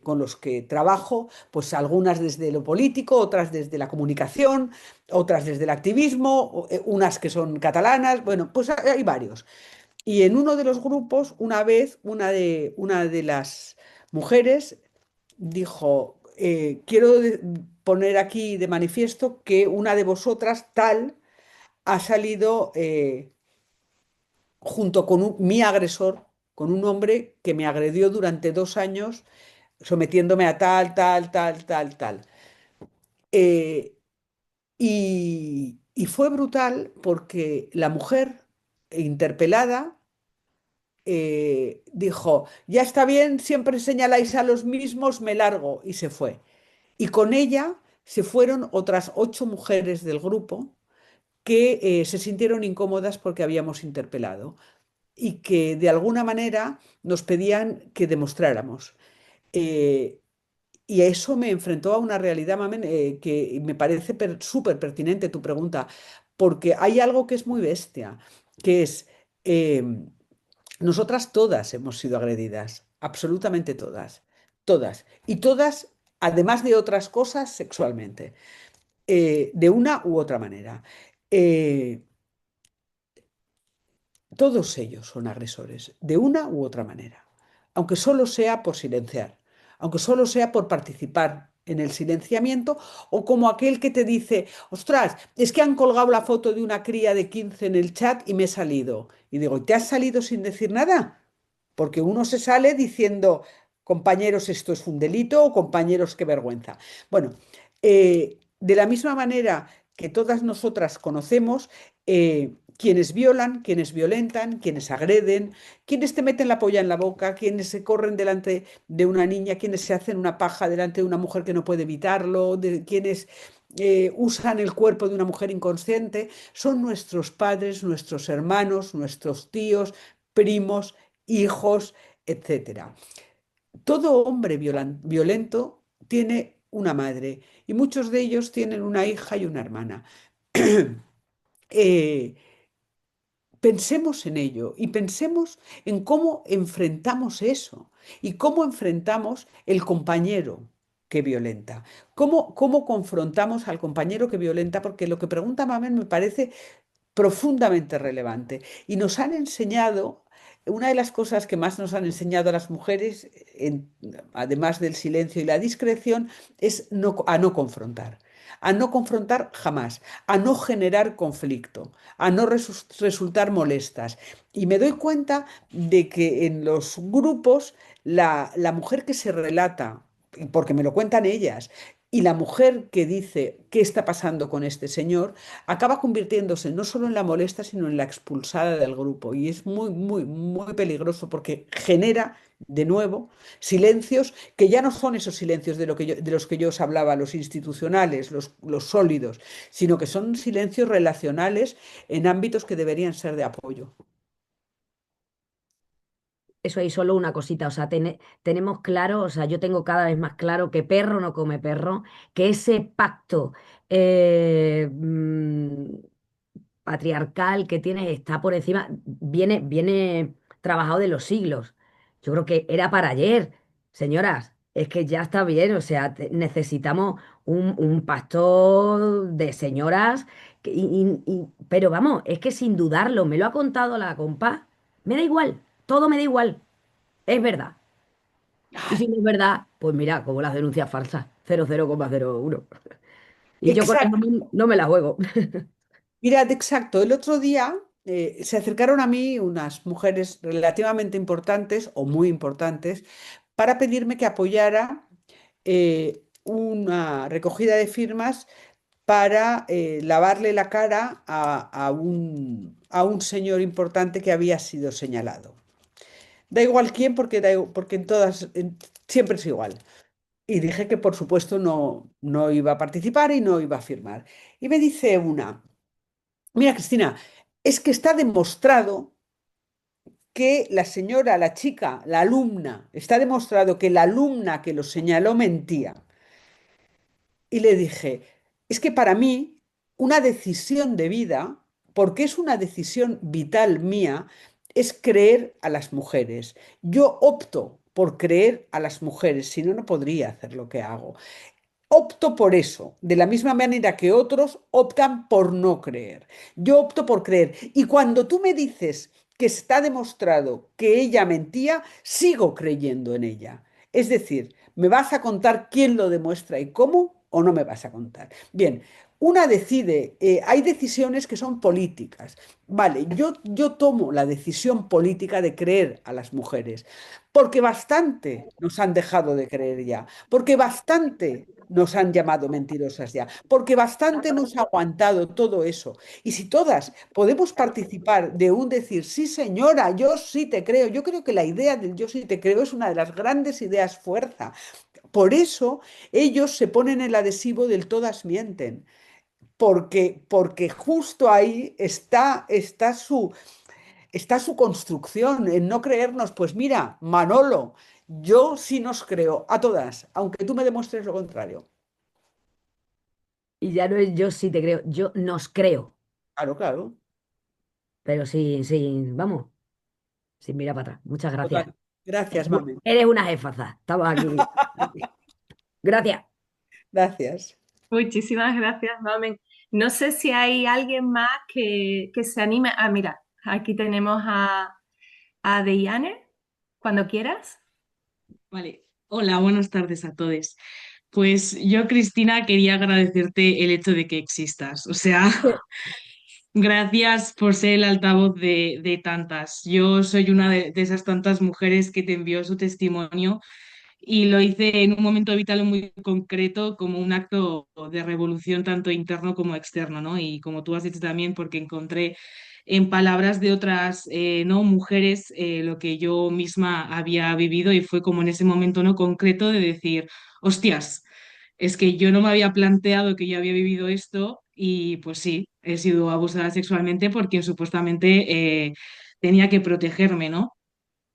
con los que trabajo, pues algunas desde lo político, otras desde la comunicación, otras desde el activismo, unas que son catalanas, bueno, pues hay varios. Y en uno de los grupos, una vez, una de las mujeres dijo, quiero poner aquí de manifiesto que una de vosotras, tal, ha salido junto con mi agresor, con un hombre que me agredió durante 2 años, sometiéndome a tal, tal, tal, tal, tal. Eh, y fue brutal porque la mujer interpelada dijo, ya está bien, siempre señaláis a los mismos, me largo, y se fue. Y con ella se fueron otras 8 mujeres del grupo que se sintieron incómodas porque habíamos interpelado y que de alguna manera nos pedían que demostráramos. Eh, y eso me enfrentó a una realidad, Mamen, que me parece súper pertinente tu pregunta, porque hay algo que es muy bestia, que es, eh, nosotras todas hemos sido agredidas, absolutamente todas, todas, y todas, además de otras cosas, sexualmente, de una u otra manera. Eh, Todos ellos son agresores, de una u otra manera, aunque solo sea por silenciar, aunque solo sea por participar en el silenciamiento, o como aquel que te dice, ostras, es que han colgado la foto de una cría de 15 en el chat y me he salido. Y digo, ¿y te has salido sin decir nada? Porque uno se sale diciendo, compañeros, esto es un delito, o compañeros, qué vergüenza. Bueno, de la misma manera que todas nosotras conocemos, quienes violan, quienes violentan, quienes agreden, quienes te meten la polla en la boca, quienes se corren delante de una niña, quienes se hacen una paja delante de una mujer que no puede evitarlo, quienes usan el cuerpo de una mujer inconsciente, son nuestros padres, nuestros hermanos, nuestros tíos, primos, hijos, etcétera. todo hombre violento tiene una madre y muchos de ellos tienen una hija y una hermana. Eh, Pensemos en ello y pensemos en cómo enfrentamos eso y cómo enfrentamos el compañero que violenta, cómo confrontamos al compañero que violenta, porque lo que pregunta Mamen me parece profundamente relevante. Y nos han enseñado, una de las cosas que más nos han enseñado a las mujeres, además del silencio y la discreción, es a no confrontar. A no confrontar jamás, a no generar conflicto, a no resultar molestas. Y me doy cuenta de que en los grupos la mujer que se relata, porque me lo cuentan ellas, y la mujer que dice qué está pasando con este señor, acaba convirtiéndose no solo en la molesta, sino en la expulsada del grupo. Y es muy, muy, muy peligroso porque genera, de nuevo, silencios que ya no son esos silencios de los que yo os hablaba, los institucionales, los sólidos, sino que son silencios relacionales en ámbitos que deberían ser de apoyo. Eso hay solo una cosita, o sea, tenemos claro, o sea, yo tengo cada vez más claro que perro no come perro, que ese pacto eh, mm, patriarcal que tiene está por encima, viene trabajado de los siglos. Yo creo que era para ayer, señoras, es que ya está bien, o sea, necesitamos un pacto de señoras, pero vamos, es que sin dudarlo, me lo ha contado la compa, me da igual, todo me da igual. Es verdad. Y si no es verdad, pues mira, como las denuncias falsas, 00,01. Y yo con eso Exacto. no me la juego. Mirad, exacto. El otro día se acercaron a mí unas mujeres relativamente importantes o muy importantes para pedirme que apoyara una recogida de firmas para lavarle la cara a un señor importante que había sido señalado. Da igual quién, porque, porque en todas, siempre es igual. Y dije que por supuesto no iba a participar y no iba a firmar. Y me dice una, mira Cristina, es que está demostrado que la señora, la chica, la alumna, está demostrado que la alumna que lo señaló mentía. Y le dije, es que para mí una decisión de vida, porque es una decisión vital mía, es creer a las mujeres. Yo opto por creer a las mujeres, si no, no podría hacer lo que hago. Opto por eso, de la misma manera que otros optan por no creer. Yo opto por creer. Y cuando tú me dices que está demostrado que ella mentía, sigo creyendo en ella. Es decir, ¿me vas a contar quién lo demuestra y cómo o no me vas a contar? Bien, una decide, hay decisiones que son políticas. Vale, yo tomo la decisión política de creer a las mujeres, porque bastante nos han dejado de creer ya, porque bastante nos han llamado mentirosas ya, porque bastante hemos aguantado todo eso. Y si todas podemos participar de un decir, sí señora, yo sí te creo, yo creo que la idea del yo sí te creo es una de las grandes ideas fuerza. Por eso ellos se ponen el adhesivo del todas mienten, porque justo ahí está su construcción, en no creernos. Pues mira, Manolo, yo sí nos creo a todas, aunque tú me demuestres lo contrario. Y ya no es yo sí te creo, yo nos creo. Claro, claro. Pero sin, vamos, sin mirar para atrás. Muchas gracias. Total. Gracias, mami. Eres una jefaza. Estamos aquí. Gracias. Gracias. Muchísimas gracias, Mamen. No sé si hay alguien más que se anime. Ah, mira, aquí tenemos a Deiane, cuando quieras. Vale, hola, buenas tardes a todos. Pues yo, Cristina, quería agradecerte el hecho de que existas. O sea, gracias por ser el altavoz de tantas. Yo soy una de esas tantas mujeres que te envió su testimonio y lo hice en un momento vital muy concreto como un acto de revolución tanto interno como externo, ¿no? Y como tú has dicho también, porque encontré en palabras de otras ¿no? mujeres lo que yo misma había vivido y fue como en ese momento no concreto de decir, hostias, es que yo no me había planteado que yo había vivido esto y pues sí, he sido abusada sexualmente porque supuestamente tenía que protegerme, ¿no?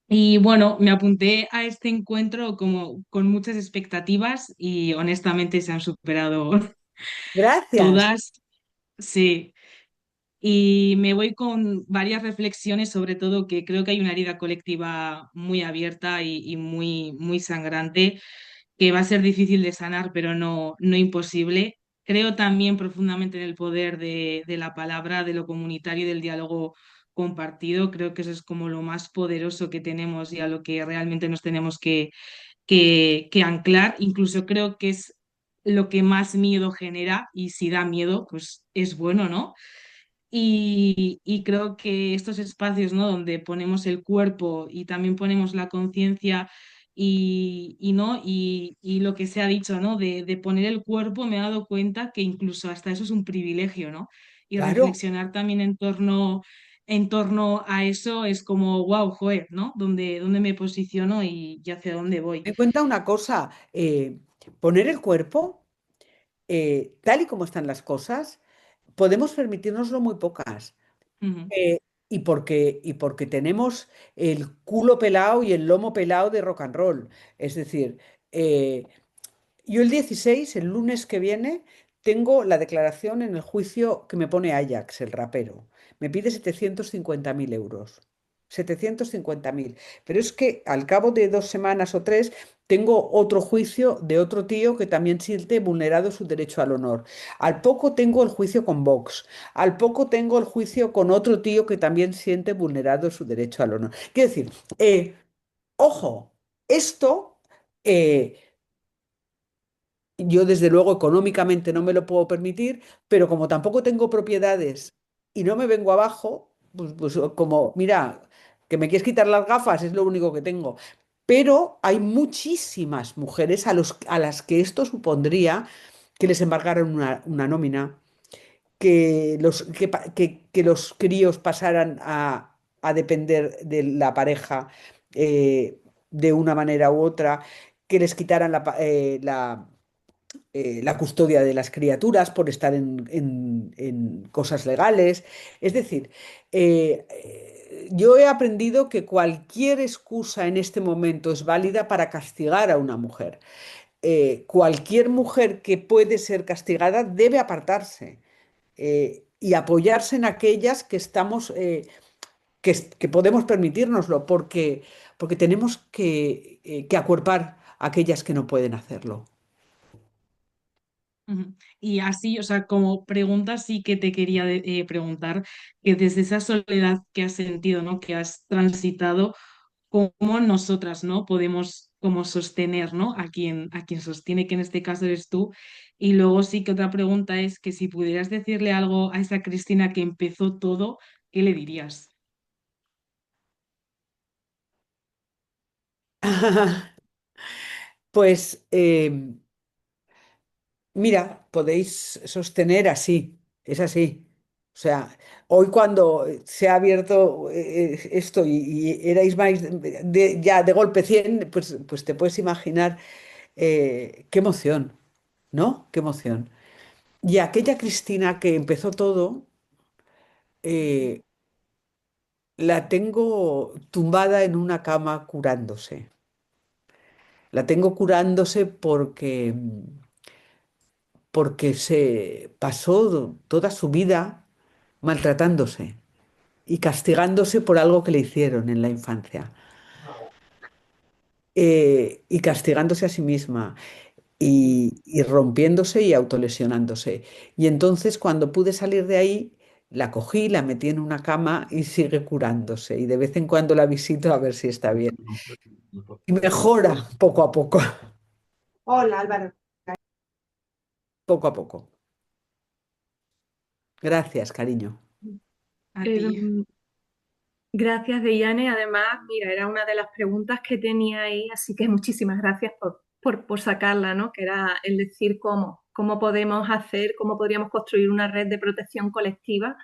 Y bueno, me apunté a este encuentro como con muchas expectativas y honestamente se han superado Gracias. todas. Sí. Y me voy con varias reflexiones, sobre todo que creo que hay una herida colectiva muy abierta y muy, muy sangrante, que va a ser difícil de sanar, pero no imposible. Creo también profundamente en el poder de la palabra, de lo comunitario y del diálogo compartido. Creo que eso es como lo más poderoso que tenemos y a lo que realmente nos tenemos que anclar. Incluso creo que es lo que más miedo genera y si da miedo, pues es bueno, ¿no? Y creo que estos espacios, ¿no? Donde ponemos el cuerpo y también ponemos la conciencia ¿no? Y lo que se ha dicho, ¿no? De poner el cuerpo, me he dado cuenta que incluso hasta eso es un privilegio, ¿no? Y Claro. reflexionar también en torno a eso es como, wow, joder, ¿no? ¿Dónde me posiciono y hacia dónde voy? Me cuenta una cosa, poner el cuerpo, tal y como están las cosas, podemos permitirnoslo muy pocas. Ujú, Eh, y porque tenemos el culo pelado y el lomo pelado de rock and roll. Es decir, eh, yo el 16, el lunes que viene, tengo la declaración en el juicio que me pone Ajax, el rapero. Me pide 750.000 euros. 750.000. Pero es que al cabo de 2 semanas o tres, tengo otro juicio de otro tío que también siente vulnerado su derecho al honor. Al poco tengo el juicio con Vox. Al poco tengo el juicio con otro tío que también siente vulnerado su derecho al honor. Quiero decir, ojo, esto... eh, yo, desde luego, económicamente no me lo puedo permitir, pero como tampoco tengo propiedades y no me vengo abajo, pues como, mira, que me quieres quitar las gafas, es lo único que tengo. Pero hay muchísimas mujeres a las que esto supondría que les embargaran una nómina, que los críos pasaran a depender de la pareja de una manera u otra, que les quitaran la custodia de las criaturas por estar en cosas legales. Es decir, yo he aprendido que cualquier excusa en este momento es válida para castigar a una mujer. Cualquier mujer que puede ser castigada debe apartarse y apoyarse en aquellas que estamos, que podemos permitírnoslo, porque tenemos que acuerpar a aquellas que no pueden hacerlo. ujú. Y así, o sea, como pregunta sí que te quería preguntar, que desde esa soledad que has sentido, ¿no? Que has transitado, cómo nosotras, ¿no? Podemos como sostener, ¿no? A quien sostiene, que en este caso eres tú. Y luego sí que otra pregunta es que si pudieras decirle algo a esa Cristina que empezó todo, ¿qué le dirías? Pues mira, podéis sostener así, es así. O sea, hoy cuando se ha abierto esto y erais más ya de golpe 100, pues te puedes imaginar qué emoción, ¿no? Qué emoción. Y aquella Cristina que empezó todo, eh, la tengo tumbada en una cama curándose. La tengo curándose porque se pasó toda su vida maltratándose y castigándose por algo que le hicieron en la infancia, y castigándose a sí misma y rompiéndose y autolesionándose. Y entonces cuando pude salir de ahí, la cogí, la metí en una cama y sigue curándose. Y de vez en cuando la visito a ver si está bien. Y mejora poco a poco, Hola Álvaro. poco a poco. Gracias, cariño. A ti. Gracias, Deyane. Además, mira, era una de las preguntas que tenía ahí, así que muchísimas gracias por sacarla, ¿no? Que era el decir cómo podemos hacer, cómo podríamos construir una red de protección colectiva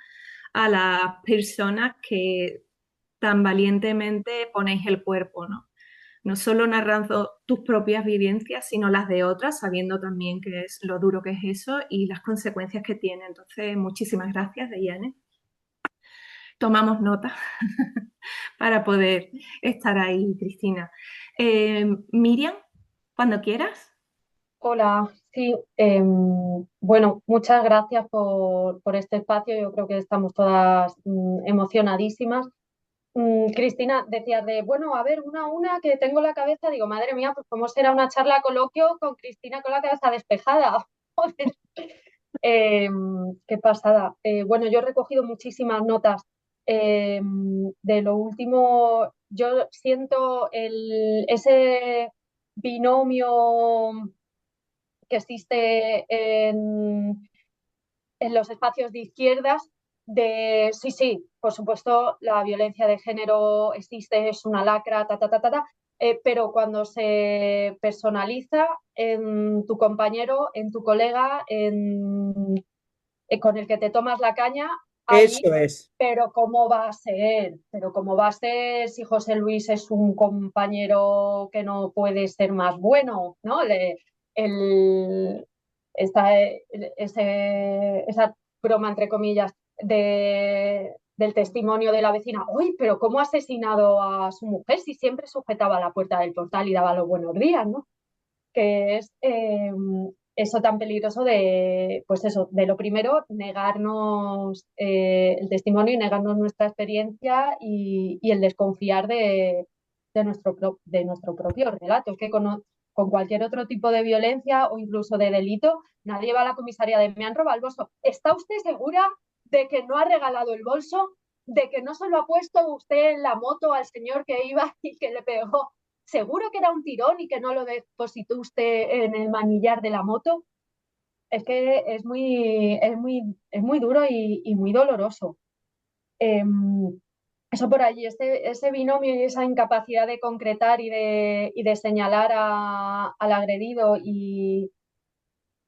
a las personas que tan valientemente ponéis el cuerpo, ¿no? No solo narrando tus propias vivencias, sino las de otras, sabiendo también que es lo duro que es eso y las consecuencias que tiene. Entonces, muchísimas gracias, Deyane. Tomamos nota para poder estar ahí, Cristina. Miriam, cuando quieras. Hola, sí, bueno, muchas gracias por este espacio. Yo creo que estamos todas emocionadísimas. Cristina, decías de, bueno, a ver, una a una, que tengo la cabeza, digo, madre mía, pues cómo será una charla coloquio con Cristina con la cabeza despejada. Joder. Qué pasada. Bueno, yo he recogido muchísimas notas. De lo último, yo siento ese binomio que existe en los espacios de izquierdas, de sí, sí, por supuesto, la violencia de género existe, es una lacra, pero cuando se personaliza en tu compañero, en tu colega, con el que te tomas la caña, ahí, Eso es. pero ¿cómo va a ser? Pero ¿cómo va a ser si José Luis es un compañero que no puede ser más bueno? ¿No? El, esa broma, entre comillas, del testimonio de la vecina. Uy, pero ¿cómo ha asesinado a su mujer si siempre sujetaba la puerta del portal y daba los buenos días, ¿no? Que es eso tan peligroso de, pues eso, de lo primero, negarnos el testimonio y negarnos nuestra experiencia y el desconfiar de nuestro propio relato. Es que con cualquier otro tipo de violencia o incluso de delito, nadie va a la comisaría de me han robado el bolso. ¿Está usted segura de que no ha regalado el bolso? ¿De que no se lo ha puesto usted en la moto al señor que iba y que le pegó? ¿Seguro que era un tirón y que no lo depositó usted en el manillar de la moto? Es que es muy duro y muy doloroso. Eh, Eso por allí, ese binomio y esa incapacidad de concretar y de señalar al agredido y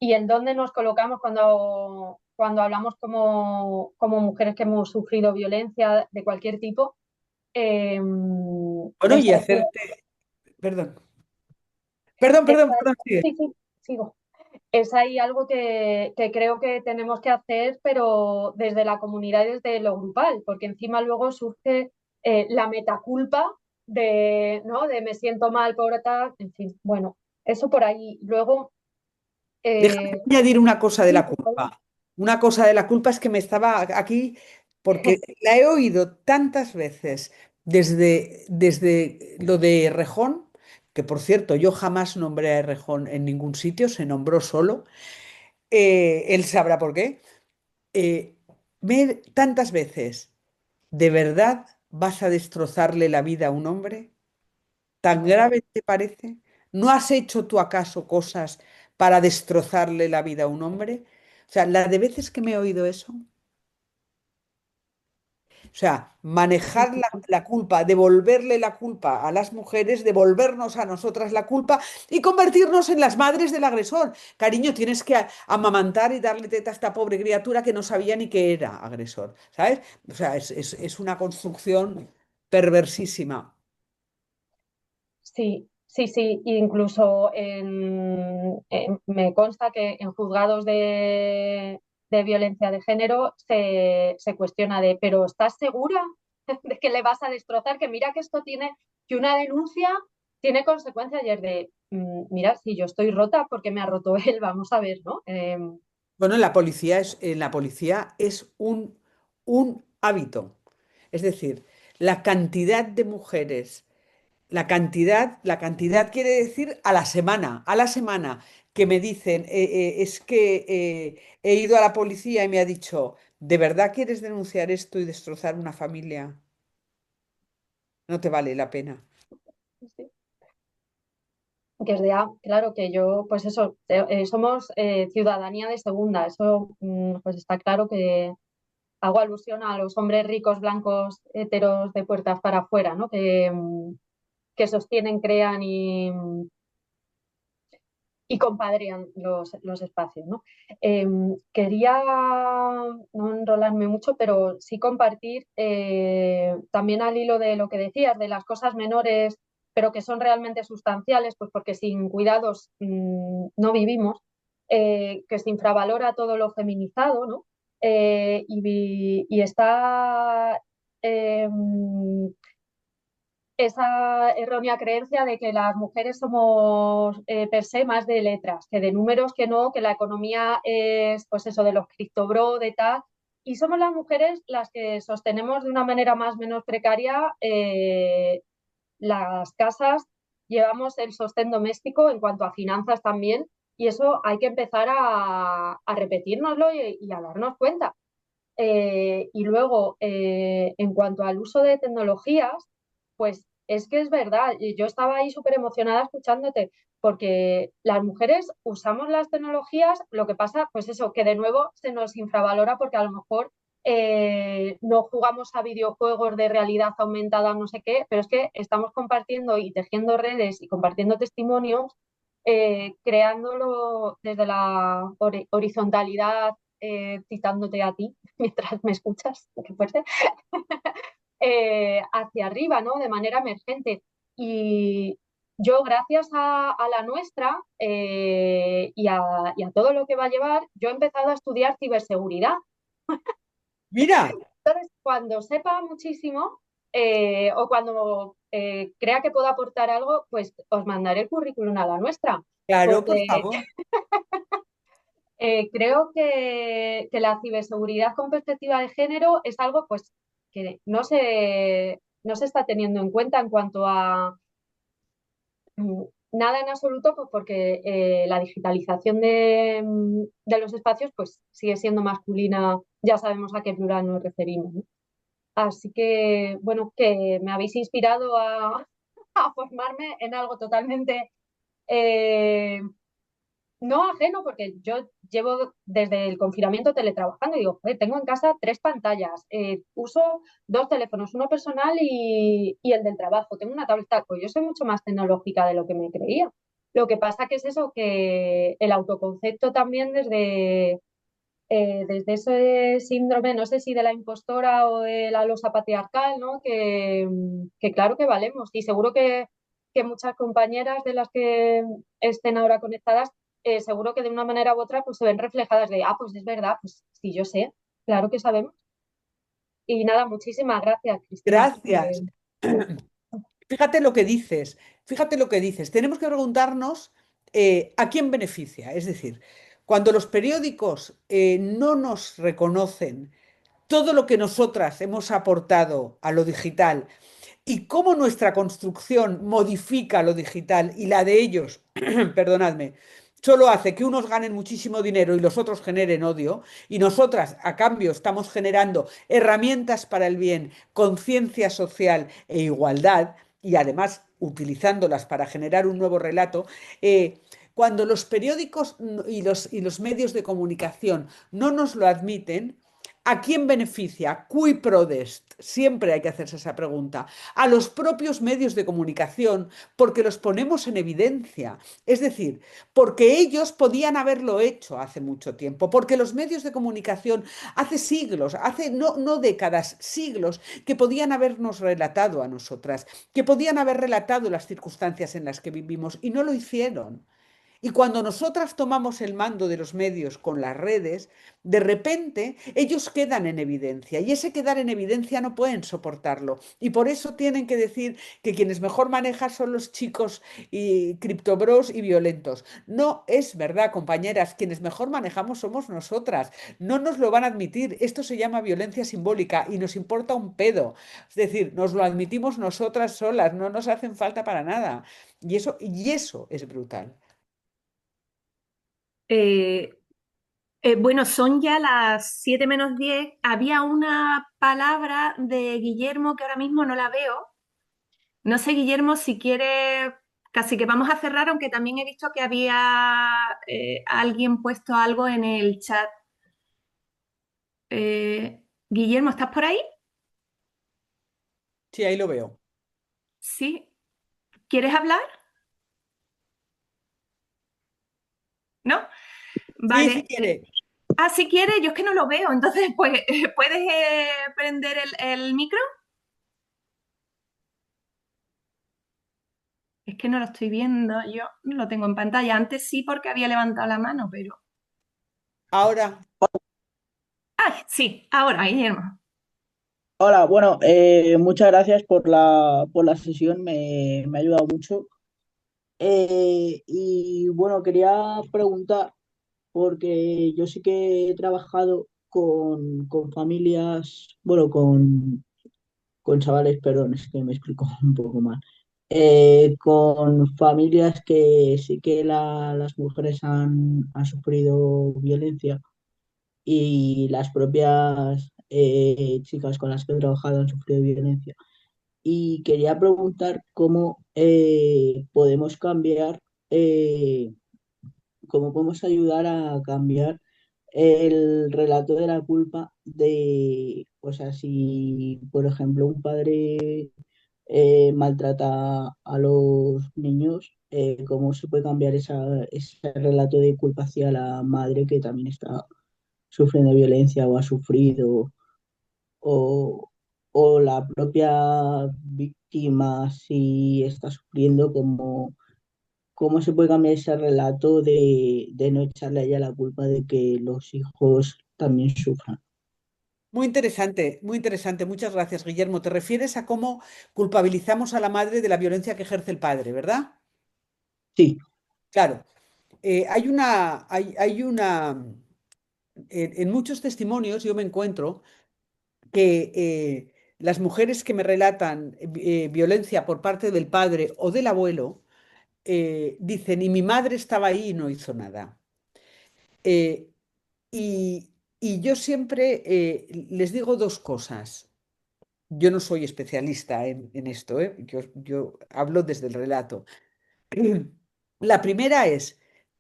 en dónde nos colocamos cuando hablamos como mujeres que hemos sufrido violencia de cualquier tipo. Eh, Bueno, es, y hacerte, perdón, perdón, es- perdón, perdón, sigue. sí, sí, sigo. Es ahí algo que creo que tenemos que hacer, pero desde la comunidad y desde lo grupal, porque encima luego surge la metaculpa de, ¿no? De me siento mal, pobre tal, en fin, bueno, eso por ahí. Luego, Déjame eh, añadir una cosa de sí, la por favor. culpa. Una cosa de la culpa es que me estaba aquí porque la he oído tantas veces desde lo de Errejón, que por cierto yo jamás nombré a Errejón en ningún sitio, se nombró solo. Él sabrá por qué. Eh, tantas veces, ¿de verdad vas a destrozarle la vida a un hombre? ¿Tan grave te parece? ¿No has hecho tú acaso cosas para destrozarle la vida a un hombre? O sea, la de veces que me he oído eso, o sea, Sí, manejar sí, sí. la culpa, devolverle la culpa a las mujeres, devolvernos a nosotras la culpa y convertirnos en las madres del agresor. Cariño, tienes que amamantar y darle teta a esta pobre criatura que no sabía ni que era agresor, ¿sabes? O sea, es una construcción perversísima. Sí, sí, sí, incluso me consta que en juzgados de violencia de género se cuestiona de, pero ¿estás segura de que le vas a destrozar? Que mira que esto tiene, que una denuncia tiene consecuencias y es de, mira, si yo estoy rota porque me ha roto él, vamos a ver, ¿no? Bueno, en la policía es un hábito. Es decir, la cantidad de mujeres, la cantidad quiere decir a la semana, que me dicen, es que he ido a la policía y me ha dicho, ¿de verdad quieres denunciar esto y destrozar una familia? No te vale la pena. Que es de, claro que yo, pues eso, somos ciudadanía de segunda, eso pues está claro que hago alusión a los hombres ricos, blancos, heteros de puertas para afuera, ¿no? Que sostienen, crean y compadrean los espacios, ¿no? Quería no enrolarme mucho, pero sí compartir también al hilo de lo que decías, de las cosas menores, pero que son realmente sustanciales, pues porque sin cuidados no vivimos, que se infravalora todo lo feminizado, ¿no? Y está esa errónea creencia de que las mujeres somos per se más de letras, que de números que no, que la economía es pues eso de los criptobro, de tal, y somos las mujeres las que sostenemos de una manera más o menos precaria las casas, llevamos el sostén doméstico en cuanto a finanzas también, y eso hay que empezar a repetírnoslo y a darnos cuenta. Y luego, en cuanto al uso de tecnologías, pues es que es verdad, y yo estaba ahí súper emocionada escuchándote, porque las mujeres usamos las tecnologías, lo que pasa, pues eso, que de nuevo se nos infravalora porque a lo mejor no jugamos a videojuegos de realidad aumentada, no sé qué, pero es que estamos compartiendo y tejiendo redes y compartiendo testimonios, creándolo desde la horizontalidad, citándote a ti mientras me escuchas, qué fuerte, hacia arriba, ¿no? De manera emergente. Y yo, gracias a la nuestra y a todo lo que va a llevar, yo he empezado a estudiar ciberseguridad. Mira, Entonces, cuando sepa muchísimo o cuando crea que puedo aportar algo, pues os mandaré el currículum a la nuestra, claro, por porque favor. creo que la ciberseguridad con perspectiva de género es algo pues, que no se está teniendo en cuenta en cuanto a nada en absoluto, pues porque la digitalización de los espacios pues, sigue siendo masculina, ya sabemos a qué plural nos referimos, ¿no? Así que, bueno, que me habéis inspirado a formarme en algo totalmente eh, no ajeno, porque yo llevo desde el confinamiento teletrabajando y digo, "Joder, tengo en casa 3 pantallas, uso 2 teléfonos, uno personal y el del trabajo, tengo una tableta, pues yo soy mucho más tecnológica de lo que me creía. Lo que pasa que es eso, que el autoconcepto también desde ese síndrome, no sé si de la impostora o de la losa patriarcal, ¿no? Que claro que valemos y seguro que muchas compañeras de las que estén ahora conectadas, seguro que de una manera u otra pues se ven reflejadas de, pues es verdad, pues sí, yo sé, claro que sabemos. Y nada, muchísimas gracias, Cristina. Gracias. Fíjate lo que dices, fíjate lo que dices. Tenemos que preguntarnos a quién beneficia. Es decir, cuando los periódicos no nos reconocen todo lo que nosotras hemos aportado a lo digital y cómo nuestra construcción modifica lo digital y la de ellos, perdonadme, solo hace que unos ganen muchísimo dinero y los otros generen odio, y nosotras a cambio estamos generando herramientas para el bien, conciencia social e igualdad, y además utilizándolas para generar un nuevo relato, cuando los periódicos y los medios de comunicación no nos lo admiten, ¿a quién beneficia? Cui prodest? Siempre hay que hacerse esa pregunta. A los propios medios de comunicación, porque los ponemos en evidencia. Es decir, porque ellos podían haberlo hecho hace mucho tiempo, porque los medios de comunicación hace siglos, hace no décadas, siglos, que podían habernos relatado a nosotras, que podían haber relatado las circunstancias en las que vivimos y no lo hicieron. Y cuando nosotras tomamos el mando de los medios con las redes, de repente ellos quedan en evidencia y ese quedar en evidencia no pueden soportarlo. Y por eso tienen que decir que quienes mejor manejan son los chicos y criptobros y violentos. No es verdad, compañeras, quienes mejor manejamos somos nosotras. No nos lo van a admitir. Esto se llama violencia simbólica y nos importa un pedo. Es decir, nos lo admitimos nosotras solas, no nos hacen falta para nada. Y eso es brutal. Eh, bueno, son ya las 7 menos 10. Había una palabra de Guillermo que ahora mismo no la veo. No sé, Guillermo, si quiere, casi que vamos a cerrar, aunque también he visto que había alguien puesto algo en el chat. Guillermo, ¿estás por ahí? Sí, ahí lo veo. Sí. ¿Quieres hablar? ¿No? Sí, sí Vale. quiere. Si quieres, yo es que no lo veo, entonces, pues, ¿puedes prender el micro? Es que no lo estoy viendo, yo no lo tengo en pantalla. Antes sí, porque había levantado la mano, pero... Ahora, ¡Ay, sí! Ahora, Guillermo. Hola, bueno, muchas gracias por la sesión, me ha ayudado mucho. Y bueno, quería preguntar, porque yo sí que he trabajado con familias, bueno, con chavales, perdón, es que me explico un poco mal. Con familias que sí que las mujeres han sufrido violencia y las propias chicas con las que he trabajado han sufrido violencia. Y quería preguntar cómo podemos cambiar, eh, cómo podemos ayudar a cambiar el relato de la culpa de, o sea, si, por ejemplo, un padre maltrata a los niños, cómo se puede cambiar ese relato de culpa hacia la madre que también está sufriendo violencia o ha sufrido o, o la propia víctima si está sufriendo, cómo se puede cambiar ese relato de no echarle a ella la culpa de que los hijos también sufran. Muy interesante, muy interesante. Muchas gracias, Guillermo. Te refieres a cómo culpabilizamos a la madre de la violencia que ejerce el padre, ¿verdad? Sí, Claro. Hay una, en muchos testimonios yo me encuentro que las mujeres que me relatan violencia por parte del padre o del abuelo dicen, y mi madre estaba ahí y no hizo nada. Eh, y, y yo siempre les digo dos cosas. Yo no soy especialista en esto, ¿eh? Yo hablo desde el relato. La primera es,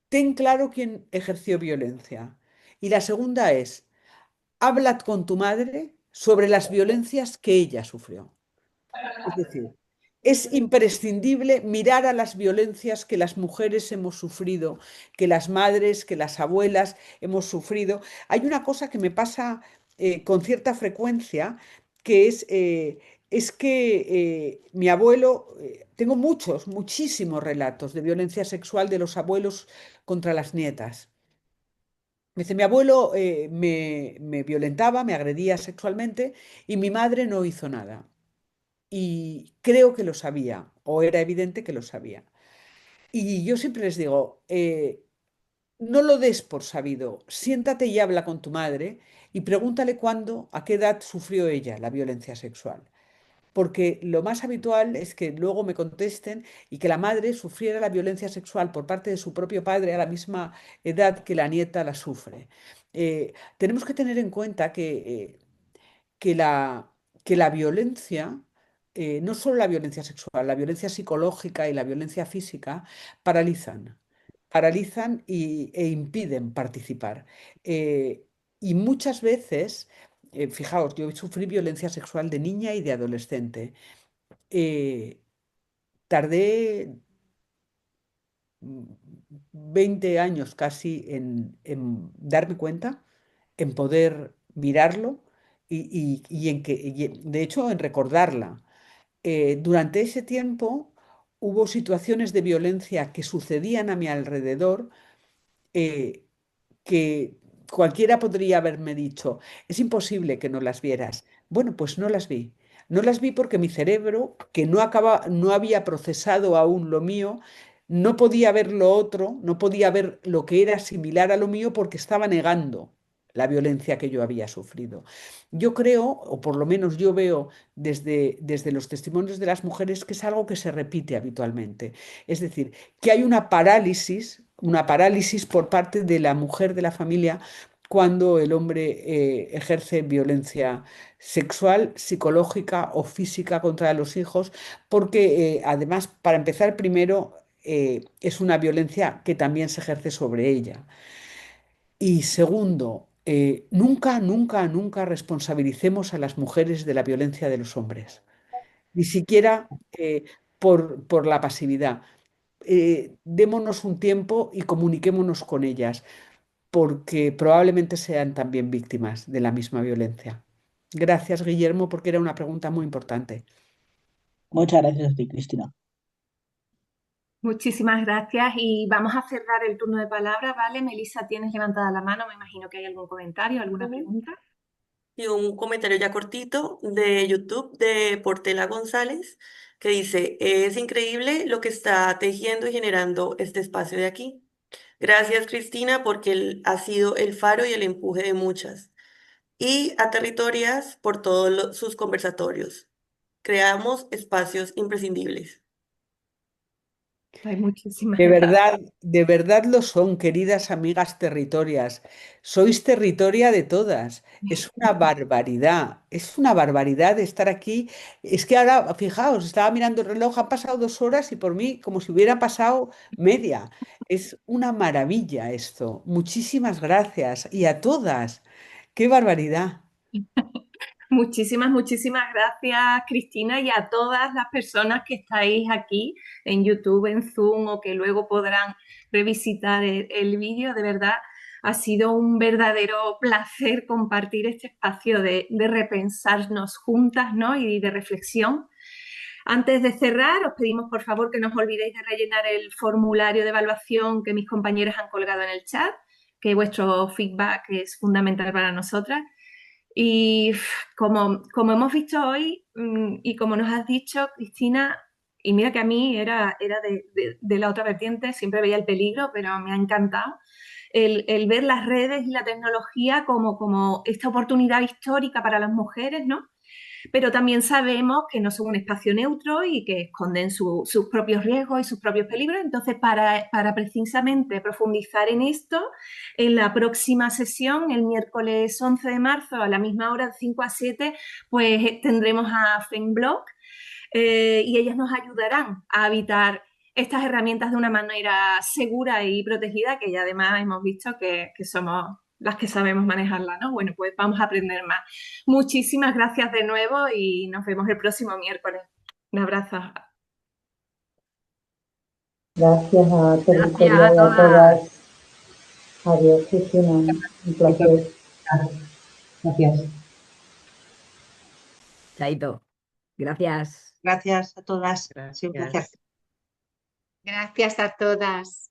ten claro quién ejerció violencia. Y la segunda es, habla con tu madre sobre las violencias que ella sufrió. Es decir, es imprescindible mirar a las violencias que las mujeres hemos sufrido, que las madres, que las abuelas hemos sufrido. Hay una cosa que me pasa con cierta frecuencia, que es que mi abuelo, tengo muchísimos relatos de violencia sexual de los abuelos contra las nietas. Me dice, mi abuelo me violentaba, me agredía sexualmente y mi madre no hizo nada. Y creo que lo sabía, o era evidente que lo sabía. Y yo siempre les digo, no lo des por sabido, siéntate y habla con tu madre y pregúntale cuándo, a qué edad sufrió ella la violencia sexual. Porque lo más habitual es que luego me contesten y que la madre sufriera la violencia sexual por parte de su propio padre a la misma edad que la nieta la sufre. Tenemos que tener en cuenta que que la violencia, no solo la violencia sexual, la violencia psicológica y la violencia física paralizan, paralizan e impiden participar. Eh, y muchas veces, fijaos, yo sufrí violencia sexual de niña y de adolescente. Eh, Tardé 20 años casi en darme cuenta, en poder mirarlo de hecho, en recordarla. Durante ese tiempo hubo situaciones de violencia que sucedían a mi alrededor eh, que cualquiera podría haberme dicho, es imposible que no las vieras. Bueno, pues no las vi. No las vi porque mi cerebro, que no había procesado aún lo mío, no podía ver lo otro, no podía ver lo que era similar a lo mío porque estaba negando la violencia que yo había sufrido. Yo creo, o por lo menos yo veo desde los testimonios de las mujeres, que es algo que se repite habitualmente. Es decir, que hay una parálisis por parte de la mujer de la familia cuando el hombre ejerce violencia sexual, psicológica o física contra los hijos, porque además, para empezar primero, es una violencia que también se ejerce sobre ella. Y segundo, nunca responsabilicemos a las mujeres de la violencia de los hombres, ni siquiera por la pasividad. Démonos un tiempo y comuniquémonos con ellas, porque probablemente sean también víctimas de la misma violencia. Gracias, Guillermo, porque era una pregunta muy importante. muchas gracias a ti, Cristina. Muchísimas gracias y vamos a cerrar el turno de palabra, ¿vale? Melissa, tienes levantada la mano, me imagino que hay algún comentario, alguna Ujú. pregunta. Y un comentario ya cortito de YouTube de Portela González que dice, es increíble lo que está tejiendo y generando este espacio de aquí. Gracias, Cristina, porque él ha sido el faro y el empuje de muchas. Y a Territorias por todos sus conversatorios. Creamos espacios imprescindibles. Ay, muchísimas gracias. De verdad lo son, queridas amigas territorias. Sois territoria de todas. Es una barbaridad estar aquí. Es que ahora, fijaos, estaba mirando el reloj, han pasado 2 horas y por mí como si hubiera pasado media. Es una maravilla esto. Muchísimas gracias. Y a todas. ¡Qué barbaridad! Muchísimas, muchísimas gracias, Cristina, y a todas las personas que estáis aquí en YouTube, en Zoom o que luego podrán revisitar el vídeo. De verdad, ha sido un verdadero placer compartir este espacio de repensarnos juntas, ¿no? Y de reflexión. Antes de cerrar, os pedimos por favor que no os olvidéis de rellenar el formulario de evaluación que mis compañeras han colgado en el chat, que vuestro feedback es fundamental para nosotras. Y como hemos visto hoy y como nos has dicho, Cristina, y mira que a mí era de la otra vertiente, siempre veía el peligro, pero me ha encantado el ver las redes y la tecnología como esta oportunidad histórica para las mujeres, ¿no? Pero también sabemos que no son un espacio neutro y que esconden sus propios riesgos y sus propios peligros. Entonces, para precisamente profundizar en esto, en la próxima sesión, el miércoles 11 de marzo, a la misma hora, de 5 a 7, pues tendremos a FemBlock y ellas nos ayudarán a habitar estas herramientas de una manera segura y protegida, que ya además hemos visto que somos las que sabemos manejarla, ¿no? Bueno, pues vamos a aprender más. Muchísimas gracias de nuevo y nos vemos el próximo miércoles. Un abrazo. Gracias a Gracias Territoria a y a todas. todas. Adiós, Cristina. Un placer. Gracias. Chaito. Gracias. Gracias a todas. Ha sido un placer. Gracias. Gracias a todas.